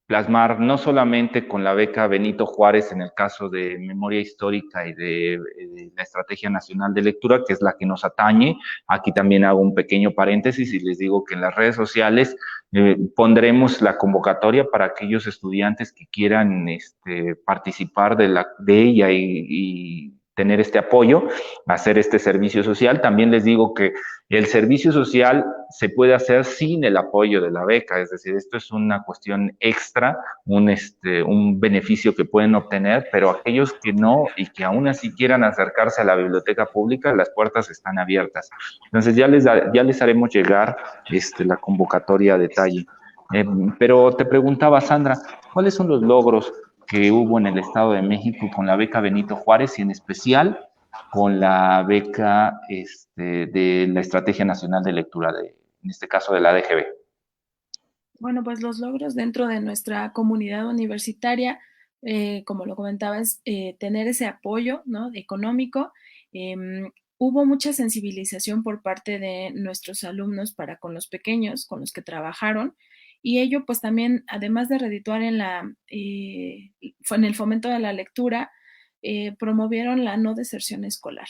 plasmar, no solamente con la beca Benito Juárez en el caso de memoria histórica y de la Estrategia Nacional de Lectura, que es la que nos atañe? Aquí también hago un pequeño paréntesis y les digo que en las redes sociales pondremos la convocatoria para aquellos estudiantes que quieran participar de ella y tener este apoyo, hacer este servicio social. También les digo que el servicio social se puede hacer sin el apoyo de la beca, es decir, esto es una cuestión extra, un beneficio que pueden obtener, pero aquellos que no y que aún así quieran acercarse a la biblioteca pública, las puertas están abiertas. Entonces ya les haremos llegar la convocatoria a detalle. Pero te preguntaba, Sandra, ¿cuáles son los logros que hubo en el Estado de México con la beca Benito Juárez y en especial con la beca de la Estrategia Nacional de Lectura, en este caso de la DGB? Bueno, pues los logros dentro de nuestra comunidad universitaria, como lo comentaba, es tener ese apoyo, ¿no?, económico. Hubo mucha sensibilización por parte de nuestros alumnos para con los pequeños, con los que trabajaron, y ello pues también, además de redituar en el fomento de la lectura, promovieron la no deserción escolar,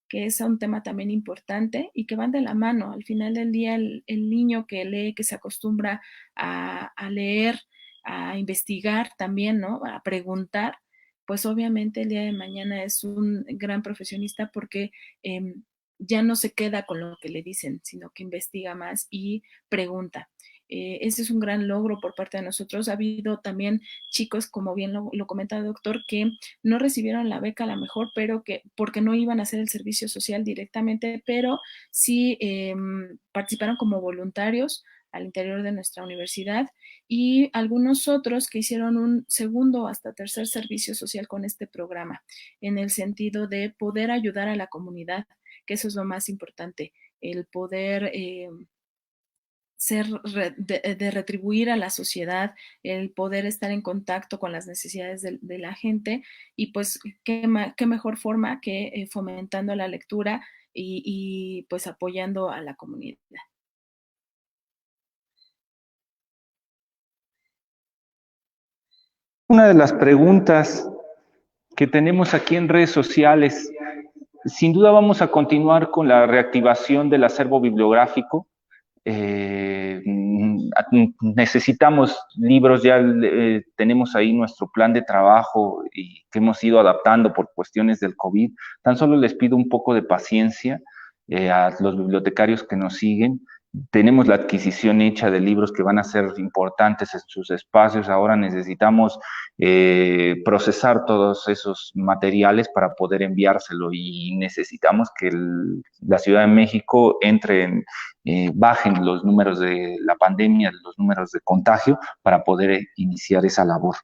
que es un tema también importante y que van de la mano. Al final del día, el niño que lee, que se acostumbra a leer, a investigar también, ¿no?, a preguntar, pues obviamente el día de mañana es un gran profesionista porque ya no se queda con lo que le dicen, sino que investiga más y pregunta. Ese es un gran logro por parte de nosotros. Ha habido también chicos, como bien lo comenta el doctor, que no recibieron la beca a lo mejor, pero porque no iban a hacer el servicio social directamente, pero sí participaron como voluntarios al interior de nuestra universidad, y algunos otros que hicieron un segundo hasta tercer servicio social con este programa, en el sentido de poder ayudar a la comunidad, que eso es lo más importante, el poder de retribuir a la sociedad, el poder estar en contacto con las necesidades de la gente, y pues qué mejor forma que fomentando la lectura y pues apoyando a la comunidad. Una de las preguntas que tenemos aquí en redes sociales. Sin duda vamos a continuar con la reactivación del acervo bibliográfico. Necesitamos libros, ya tenemos ahí nuestro plan de trabajo y que hemos ido adaptando por cuestiones del COVID. Tan solo les pido un poco de paciencia a los bibliotecarios que nos siguen. Tenemos la adquisición hecha de libros que van a ser importantes en sus espacios. Ahora necesitamos procesar todos esos materiales para poder enviárselo y necesitamos que la Ciudad de México entre en, bajen los números de la pandemia, los números de contagio para poder iniciar esa labor.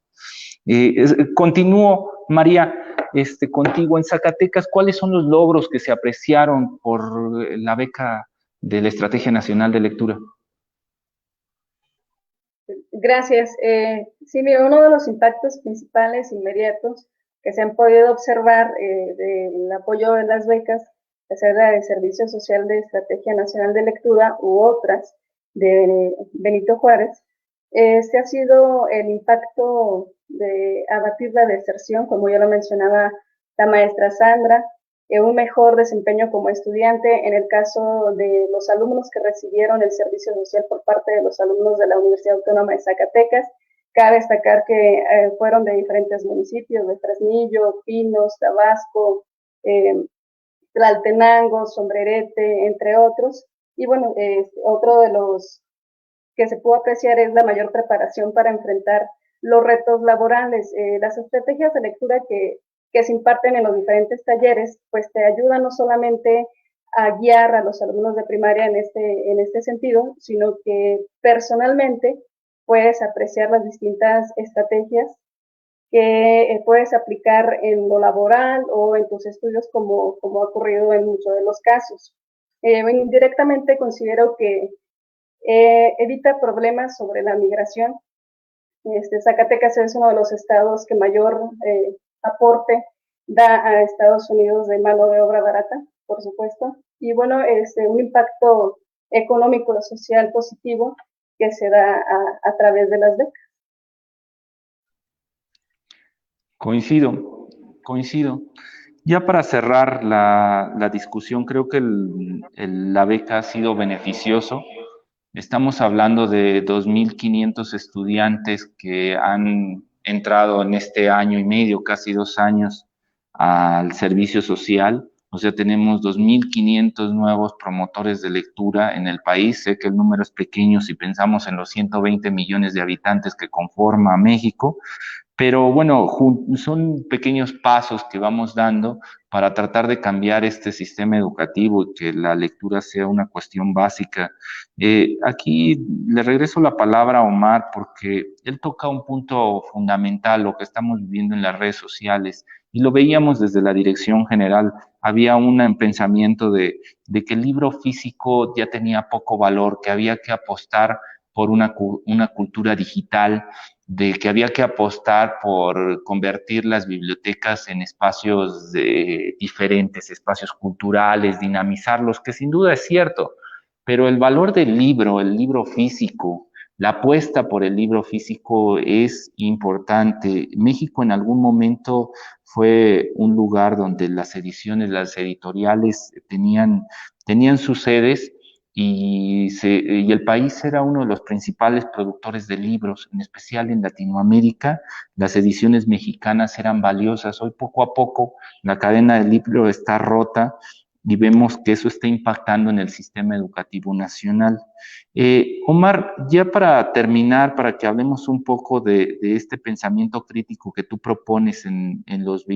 Continúo, María, contigo. En Zacatecas, ¿cuáles son los logros que se apreciaron por la beca de la Estrategia Nacional de Lectura? Gracias. Sí, mira, uno de los impactos principales inmediatos que se han podido observar del apoyo de las becas, ya sea de Servicio Social de Estrategia Nacional de Lectura u otras de Benito Juárez, este ha sido el impacto de abatir la deserción, como ya lo mencionaba la maestra Sandra, un mejor desempeño como estudiante en el caso de los alumnos que recibieron el servicio social por parte de los alumnos de la Universidad Autónoma de Zacatecas. Cabe destacar que fueron de diferentes municipios, de Fresnillo, Pinos, Tabasco, Tlaltenango, Sombrerete, entre otros. Y bueno, otro de los que se pudo apreciar es la mayor preparación para enfrentar los retos laborales. Las estrategias de lectura que se imparten en los diferentes talleres, pues te ayudan no solamente a guiar a los alumnos de primaria en este sentido, sino que personalmente puedes apreciar las distintas estrategias que puedes aplicar en lo laboral o en tus estudios, como ha ocurrido en muchos de los casos. Indirectamente considero que evita problemas sobre la migración. Zacatecas es uno de los estados que mayor aporte da a Estados Unidos de mano de obra barata, por supuesto, y bueno, un impacto económico y social positivo que se da a través de las becas. Coincido. Ya para cerrar la discusión, creo que la beca ha sido beneficioso. Estamos hablando de 2.500 estudiantes que han entrado en este año y medio, casi 2 años, al servicio social. O sea, tenemos 2.500 nuevos promotores de lectura en el país. Sé que el número es pequeño si pensamos en los 120 millones de habitantes que conforma México, pero bueno, son pequeños pasos que vamos dando para tratar de cambiar este sistema educativo y que la lectura sea una cuestión básica. Aquí le regreso la palabra a Omar porque él toca un punto fundamental, lo que estamos viviendo en las redes sociales, y lo veíamos desde la dirección general. Había un pensamiento de que el libro físico ya tenía poco valor, que había que apostar por una cultura digital, de que había que apostar por convertir las bibliotecas en espacios diferentes, espacios culturales, dinamizarlos, que sin duda es cierto, pero el valor del libro, el libro físico, la apuesta por el libro físico es importante. México en algún momento fue un lugar donde las ediciones, las editoriales tenían sus sedes, y el país era uno de los principales productores de libros, en especial en Latinoamérica. Las ediciones mexicanas eran valiosas. Hoy poco a poco la cadena del libro está rota y vemos que eso está impactando en el sistema educativo nacional. Omar, ya para terminar, para que hablemos un poco de este pensamiento crítico que tú propones en los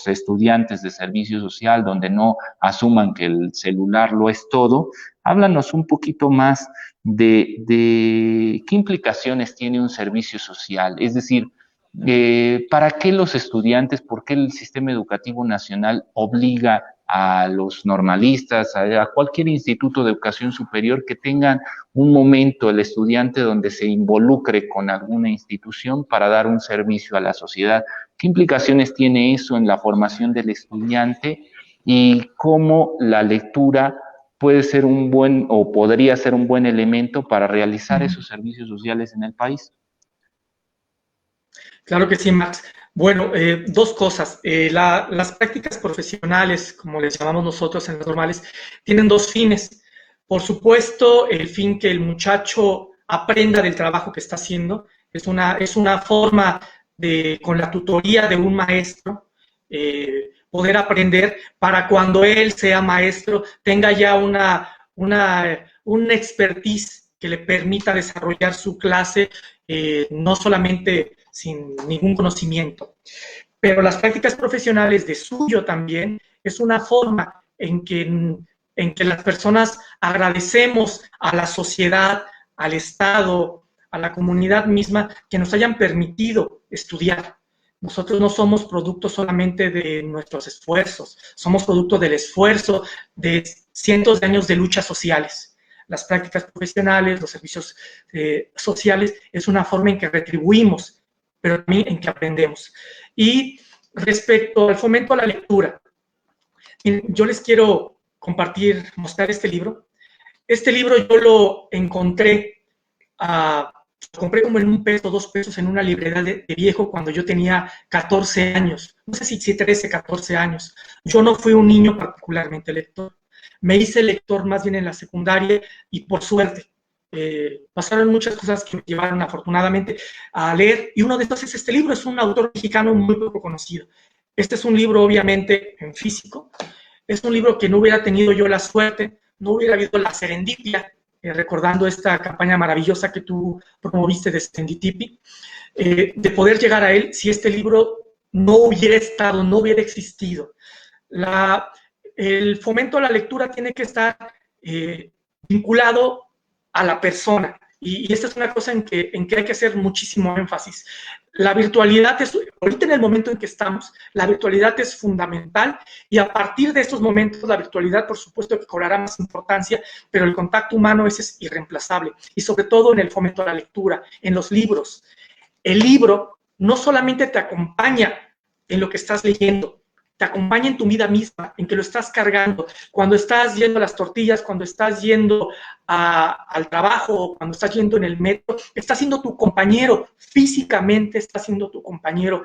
estudiantes de servicio social, donde no asuman que el celular lo es todo, háblanos un poquito más de qué implicaciones tiene un servicio social. Es decir, ¿para qué los estudiantes, por qué el sistema educativo nacional obliga a los normalistas, a cualquier instituto de educación superior que tengan un momento el estudiante donde se involucre con alguna institución para dar un servicio a la sociedad? ¿Qué implicaciones tiene eso en la formación del estudiante y cómo la lectura puede ser un buen o podría ser un buen elemento para realizar esos servicios sociales en el país? Claro que sí, Max. Bueno, dos cosas. Las prácticas profesionales, como les llamamos nosotros en las normales, tienen dos fines. Por supuesto, el fin que el muchacho aprenda del trabajo que está haciendo es una forma de, con la tutoría de un maestro, poder aprender para cuando él sea maestro, tenga ya una expertise que le permita desarrollar su clase, no solamente sin ningún conocimiento. Pero las prácticas profesionales de suyo también es una forma en que las personas agradecemos a la sociedad, al Estado, a la comunidad misma, que nos hayan permitido estudiar. Nosotros no somos producto solamente de nuestros esfuerzos, somos producto del esfuerzo de cientos de años de luchas sociales. Las prácticas profesionales, los servicios sociales, es una forma en que retribuimos, pero también en que aprendemos. Y respecto al fomento a la lectura, yo les quiero mostrar este libro. Este libro yo lo encontré, lo compré como en $1, $2 en una librería de viejo cuando yo tenía 14 años, no sé si 13, 14 años. Yo no fui un niño particularmente lector. Me hice lector más bien en la secundaria y por suerte. Pasaron muchas cosas que me llevaron afortunadamente a leer, y uno de estos es este libro. Es un autor mexicano muy poco conocido. Este es un libro obviamente en físico, es un libro que no hubiera tenido yo la suerte, no hubiera habido la serendipia, recordando esta campaña maravillosa que tú promoviste de Serendipity, de poder llegar a él si este libro no hubiera estado, no hubiera existido. El fomento a la lectura tiene que estar vinculado a la persona, y esta es una cosa en que hay que hacer muchísimo énfasis. La virtualidad es, ahorita en el momento en que estamos, la virtualidad es fundamental, y a partir de estos momentos la virtualidad por supuesto que cobrará más importancia, pero el contacto humano ese es irreemplazable, y sobre todo en el fomento a la lectura, en los libros. El libro no solamente te acompaña en lo que estás leyendo, te acompaña en tu vida misma, en que lo estás cargando, cuando estás yendo a las tortillas, cuando estás yendo al trabajo, cuando estás yendo en el metro, está siendo tu compañero, físicamente está siendo tu compañero.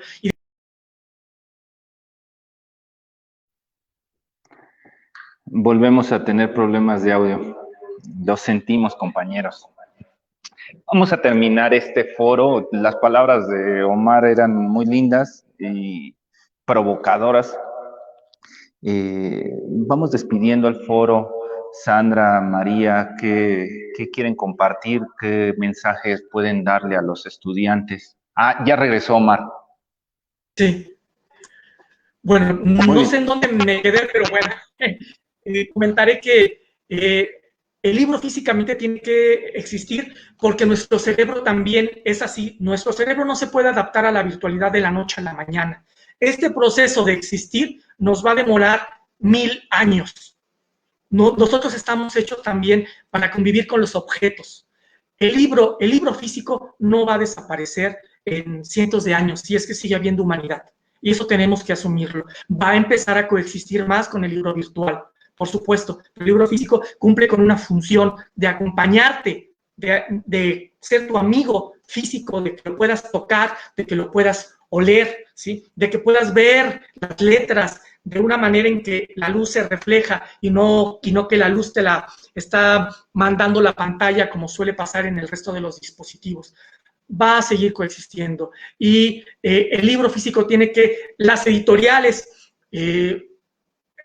Volvemos a tener problemas de audio. Lo sentimos, compañeros. Vamos a terminar este foro. Las palabras de Omar eran muy lindas y provocadoras. Vamos despidiendo el foro. Sandra, María, ¿qué quieren compartir? ¿Qué mensajes pueden darle a los estudiantes? Ya regresó Omar. Sí. Bueno, no sé en dónde me quedé, pero bueno, comentaré que el libro físicamente tiene que existir porque nuestro cerebro también es así. Nuestro cerebro no se puede adaptar a la virtualidad de la noche a la mañana. Este proceso de existir nos va a demorar 1000 años. Nosotros estamos hechos también para convivir con los objetos. El libro físico no va a desaparecer en cientos de años si es que sigue habiendo humanidad. Y eso tenemos que asumirlo. Va a empezar a coexistir más con el libro virtual. Por supuesto, el libro físico cumple con una función de acompañarte, de ser tu amigo físico, de que lo puedas tocar, de que lo puedas oler, ¿sí? De que puedas ver las letras de una manera en que la luz se refleja y no que la luz te la está mandando la pantalla como suele pasar en el resto de los dispositivos. Va a seguir coexistiendo. Y el libro físico tiene que, las editoriales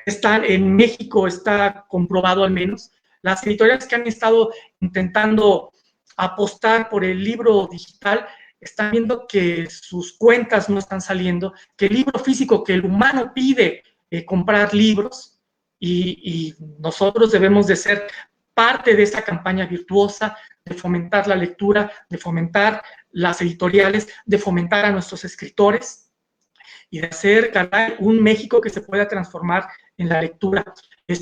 están en México, está comprobado al menos, las editoriales que han estado intentando apostar por el libro digital están viendo que sus cuentas no están saliendo, que el libro físico, que el humano pide comprar libros, y nosotros debemos de ser parte de esta campaña virtuosa de fomentar la lectura, de fomentar las editoriales, de fomentar a nuestros escritores y de hacer, caray, un México que se pueda transformar en la lectura.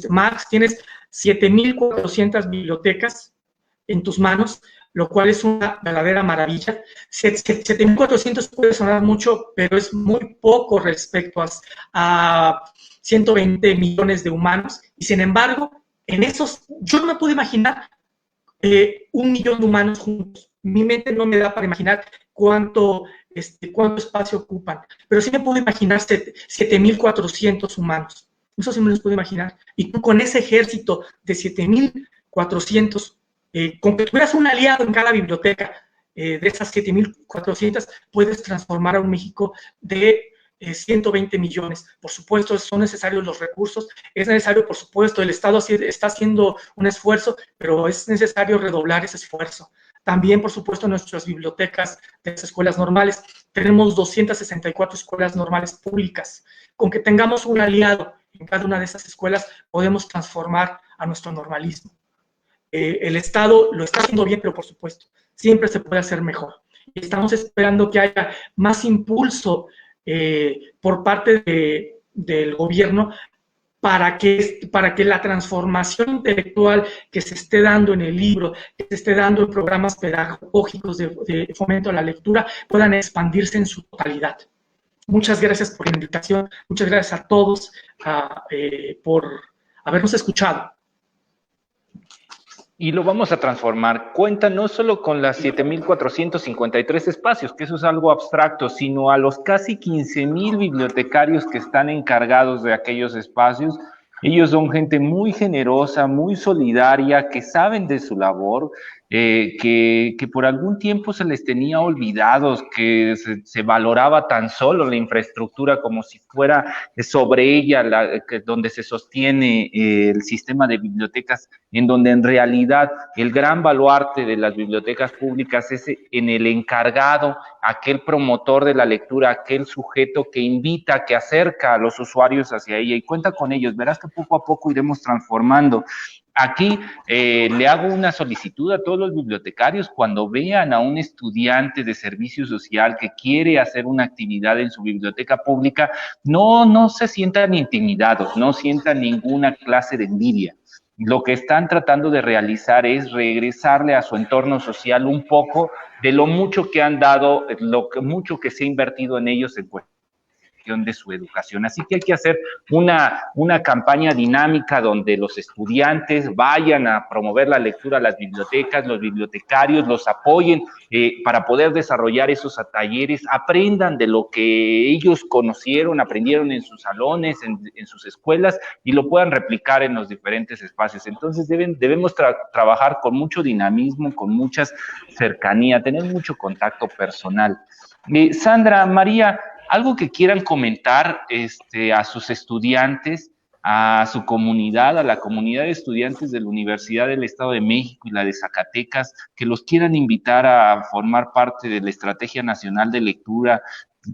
Max, tienes 7,400 bibliotecas en tus manos, lo cual es una verdadera maravilla. 7,400 puede sonar mucho, pero es muy poco respecto a 120 millones de humanos, y sin embargo, en esos, yo no me puedo imaginar 1 millón de humanos juntos. mi mente no me da para imaginar cuánto espacio ocupan, pero sí me puedo imaginar 7.400 humanos. Eso sí me los puedo imaginar. Y tú con ese ejército de 7.400, con que tuvieras un aliado en cada biblioteca, de esas 7.400, puedes transformar a un México de 120 millones. Por supuesto, son necesarios los recursos, es necesario, por supuesto, el Estado está haciendo un esfuerzo, pero es necesario redoblar ese esfuerzo. También, por supuesto, nuestras bibliotecas de las escuelas normales. Tenemos 264 escuelas normales públicas. Con que tengamos un aliado en cada una de esas escuelas, podemos transformar a nuestro normalismo. El Estado lo está haciendo bien, pero por supuesto, siempre se puede hacer mejor. Y estamos esperando que haya más impulso por parte del gobierno para que la transformación intelectual que se esté dando en el libro, que se esté dando en programas pedagógicos de fomento a la lectura, puedan expandirse en su totalidad. Muchas gracias por la invitación, muchas gracias a todos por habernos escuchado. Y lo vamos a transformar. Cuenta no solo con las 7.453 espacios, que eso es algo abstracto, sino a los casi 15.000 bibliotecarios que están encargados de aquellos espacios. Ellos son gente muy generosa, muy solidaria, que saben de su labor, que por algún tiempo se les tenía olvidados, que se valoraba tan solo la infraestructura como si fuera sobre ella donde se sostiene el sistema de bibliotecas, en donde en realidad el gran baluarte de las bibliotecas públicas es en el encargado, aquel promotor de la lectura, aquel sujeto que invita, que acerca a los usuarios hacia ella y cuenta con ellos. Verás que poco a poco iremos transformando. Aquí le hago una solicitud a todos los bibliotecarios: cuando vean a un estudiante de servicio social que quiere hacer una actividad en su biblioteca pública, no se sientan intimidados, no sientan ninguna clase de envidia. Lo que están tratando de realizar es regresarle a su entorno social un poco de lo mucho que han dado, mucho que se ha invertido en ellos en cuestión de su educación. Así que hay que hacer una campaña dinámica donde los estudiantes vayan a promover la lectura a las bibliotecas, los bibliotecarios los apoyen para poder desarrollar esos talleres, aprendan de lo que ellos conocieron, aprendieron en sus salones, en sus escuelas, y lo puedan replicar en los diferentes espacios. Entonces debemos trabajar con mucho dinamismo, con mucha cercanía, tener mucho contacto personal. Sandra, María, algo que quieran comentar a sus estudiantes, a su comunidad, a la comunidad de estudiantes de la Universidad del Estado de México y la de Zacatecas, que los quieran invitar a formar parte de la Estrategia Nacional de Lectura,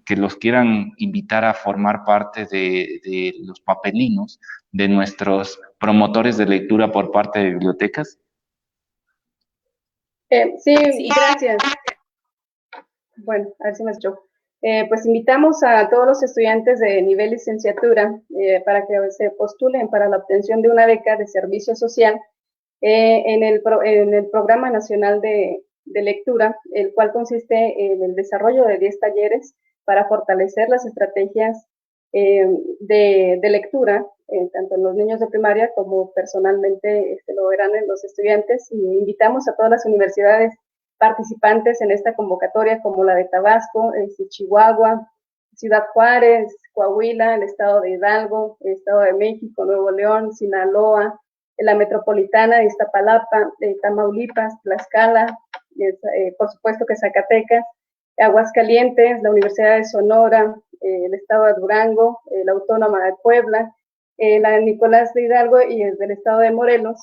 que los quieran invitar a formar parte de los papelinos de nuestros promotores de lectura por parte de bibliotecas? Sí, gracias. Bueno, a ver si me escucho. Pues invitamos a todos los estudiantes de nivel licenciatura para que se postulen para la obtención de una beca de servicio social en el Programa Nacional de Lectura, el cual consiste en el desarrollo de 10 talleres para fortalecer las estrategias de lectura, tanto en los niños de primaria como personalmente lo verán en los estudiantes. Y invitamos a todas las universidades participantes en esta convocatoria, como la de Tabasco, Chihuahua, Ciudad Juárez, Coahuila, el Estado de Hidalgo, el Estado de México, Nuevo León, Sinaloa, la Metropolitana de Iztapalapa, Tamaulipas, Tlaxcala, por supuesto que Zacatecas, Aguascalientes, la Universidad de Sonora, el Estado de Durango, la Autónoma de Puebla, la de Nicolás de Hidalgo y el del Estado de Morelos,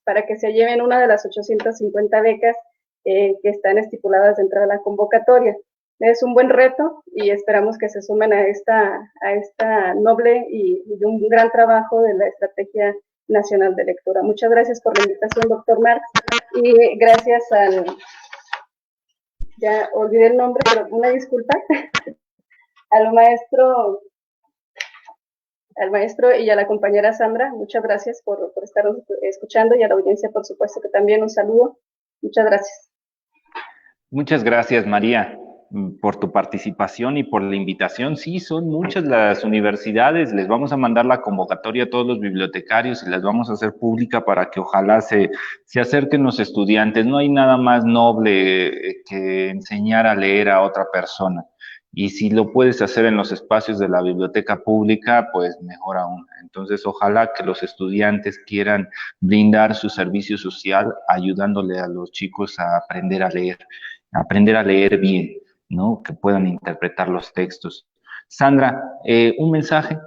para que se lleven una de las 850 becas que están estipuladas dentro de la convocatoria. Es un buen reto y esperamos que se sumen a esta noble y un gran trabajo de la Estrategia Nacional de Lectura. Muchas gracias por la invitación, doctor Marx, y gracias ya olvidé el nombre, pero una disculpa, al maestro y a la compañera Sandra. Muchas gracias por estar escuchando, y a la audiencia, por supuesto, que también un saludo. Muchas gracias. Muchas gracias, María. por tu participación y por la invitación. Sí, son muchas las universidades, les vamos a mandar la convocatoria a todos los bibliotecarios y las vamos a hacer pública para que ojalá se acerquen los estudiantes. No hay nada más noble que enseñar a leer a otra persona. Y si lo puedes hacer en los espacios de la biblioteca pública, pues mejor aún. Entonces, ojalá que los estudiantes quieran brindar su servicio social ayudándole a los chicos a aprender a leer bien, ¿no? Que puedan interpretar los textos. Sandra, un mensaje.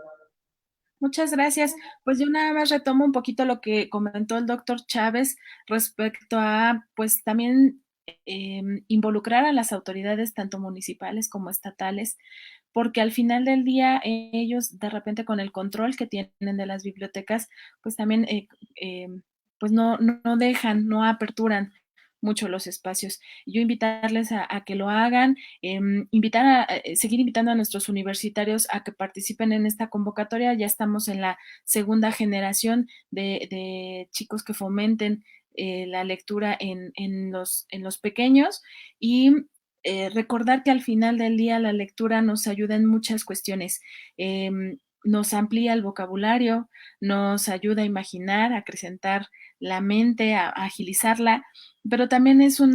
Muchas gracias. Pues yo nada más retomo un poquito lo que comentó el doctor Chávez respecto a, pues también involucrar a las autoridades tanto municipales como estatales, porque al final del día ellos de repente con el control que tienen de las bibliotecas, pues también pues no dejan, no aperturan mucho los espacios. Yo invitarles a que lo hagan, seguir invitando a nuestros universitarios a que participen en esta convocatoria. Ya estamos en la segunda generación de chicos que fomenten la lectura en los pequeños y recordar que al final del día la lectura nos ayuda en muchas cuestiones. Nos amplía el vocabulario, nos ayuda a imaginar, a acrecentar la mente, a agilizarla, pero también es un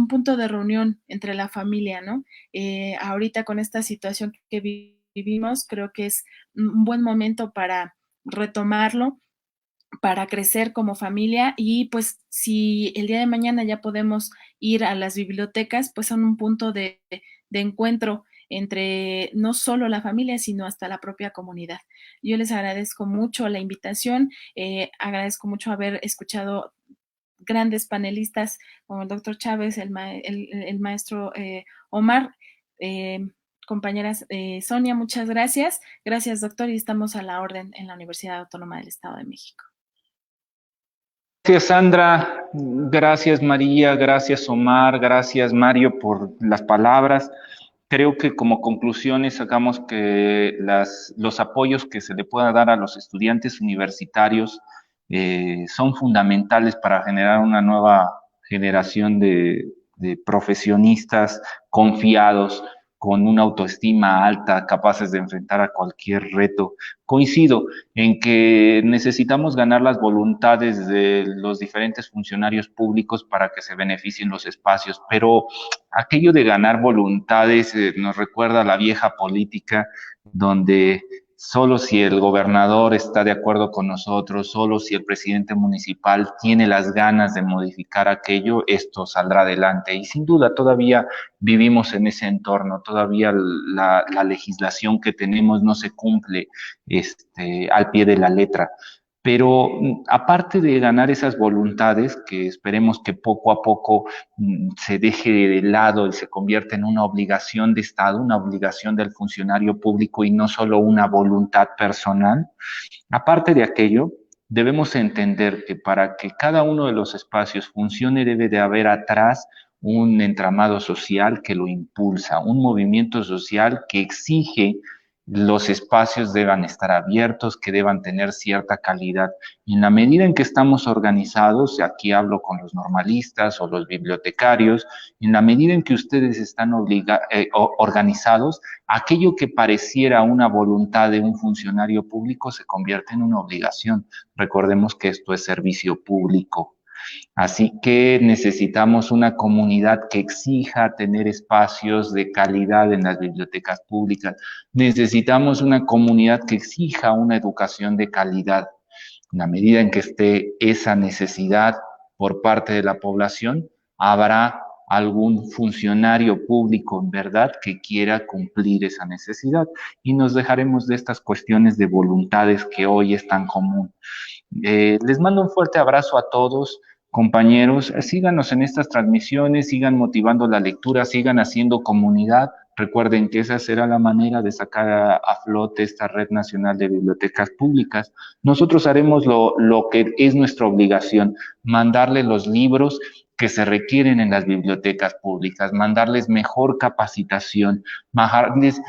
punto de reunión entre la familia, ¿no? Ahorita con esta situación que vivimos, creo que es un buen momento para retomarlo, para crecer como familia y pues si el día de mañana ya podemos ir a las bibliotecas, pues son un punto de encuentro entre no solo la familia, sino hasta la propia comunidad. Yo les agradezco mucho la invitación, agradezco mucho haber escuchado grandes panelistas como el doctor Chávez, el maestro Omar, compañeras Sonia, muchas gracias. Gracias, doctor, y estamos a la orden en la Universidad Autónoma del Estado de México. Gracias, Sandra. Gracias, María. Gracias, Omar. Gracias, Mario, por las palabras. Creo que como conclusiones sacamos que los apoyos que se le pueda dar a los estudiantes universitarios son fundamentales para generar una nueva generación de profesionistas confiados, con una autoestima alta, capaces de enfrentar a cualquier reto. Coincido en que necesitamos ganar las voluntades de los diferentes funcionarios públicos para que se beneficien los espacios, pero aquello de ganar voluntades nos recuerda a la vieja política, donde solo si el gobernador está de acuerdo con nosotros, solo si el presidente municipal tiene las ganas de modificar aquello, esto saldrá adelante. Y sin duda todavía vivimos en ese entorno, todavía la legislación que tenemos no se cumple al pie de la letra. Pero aparte de ganar esas voluntades, que esperemos que poco a poco se deje de lado y se convierta en una obligación de Estado, una obligación del funcionario público y no solo una voluntad personal, aparte de aquello, debemos entender que para que cada uno de los espacios funcione debe de haber atrás un entramado social que lo impulsa, un movimiento social que exige los espacios deban estar abiertos, que deban tener cierta calidad. Y en la medida en que estamos organizados, aquí hablo con los normalistas o los bibliotecarios, en la medida en que ustedes están organizados, aquello que pareciera una voluntad de un funcionario público se convierte en una obligación. Recordemos que esto es servicio público. Así que necesitamos una comunidad que exija tener espacios de calidad en las bibliotecas públicas. Necesitamos una comunidad que exija una educación de calidad. En la medida en que esté esa necesidad por parte de la población, habrá algún funcionario público en verdad que quiera cumplir esa necesidad y nos dejaremos de estas cuestiones de voluntades que hoy es tan común. Les mando un fuerte abrazo a todos. Compañeros, síganos en estas transmisiones, sigan motivando la lectura, sigan haciendo comunidad. Recuerden que esa será la manera de sacar a flote esta Red Nacional de Bibliotecas Públicas. Nosotros haremos lo que es nuestra obligación, mandarle los libros que se requieren en las bibliotecas públicas, mandarles mejor capacitación, mandarles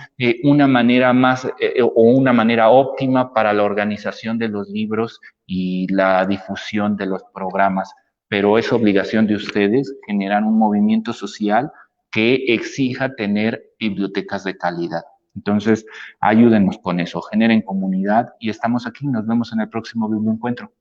una manera más o una manera óptima para la organización de los libros y la difusión de los programas. Pero es obligación de ustedes generar un movimiento social que exija tener bibliotecas de calidad. Entonces, ayúdenos con eso, generen comunidad y estamos aquí. Nos vemos en el próximo Biblioencuentro.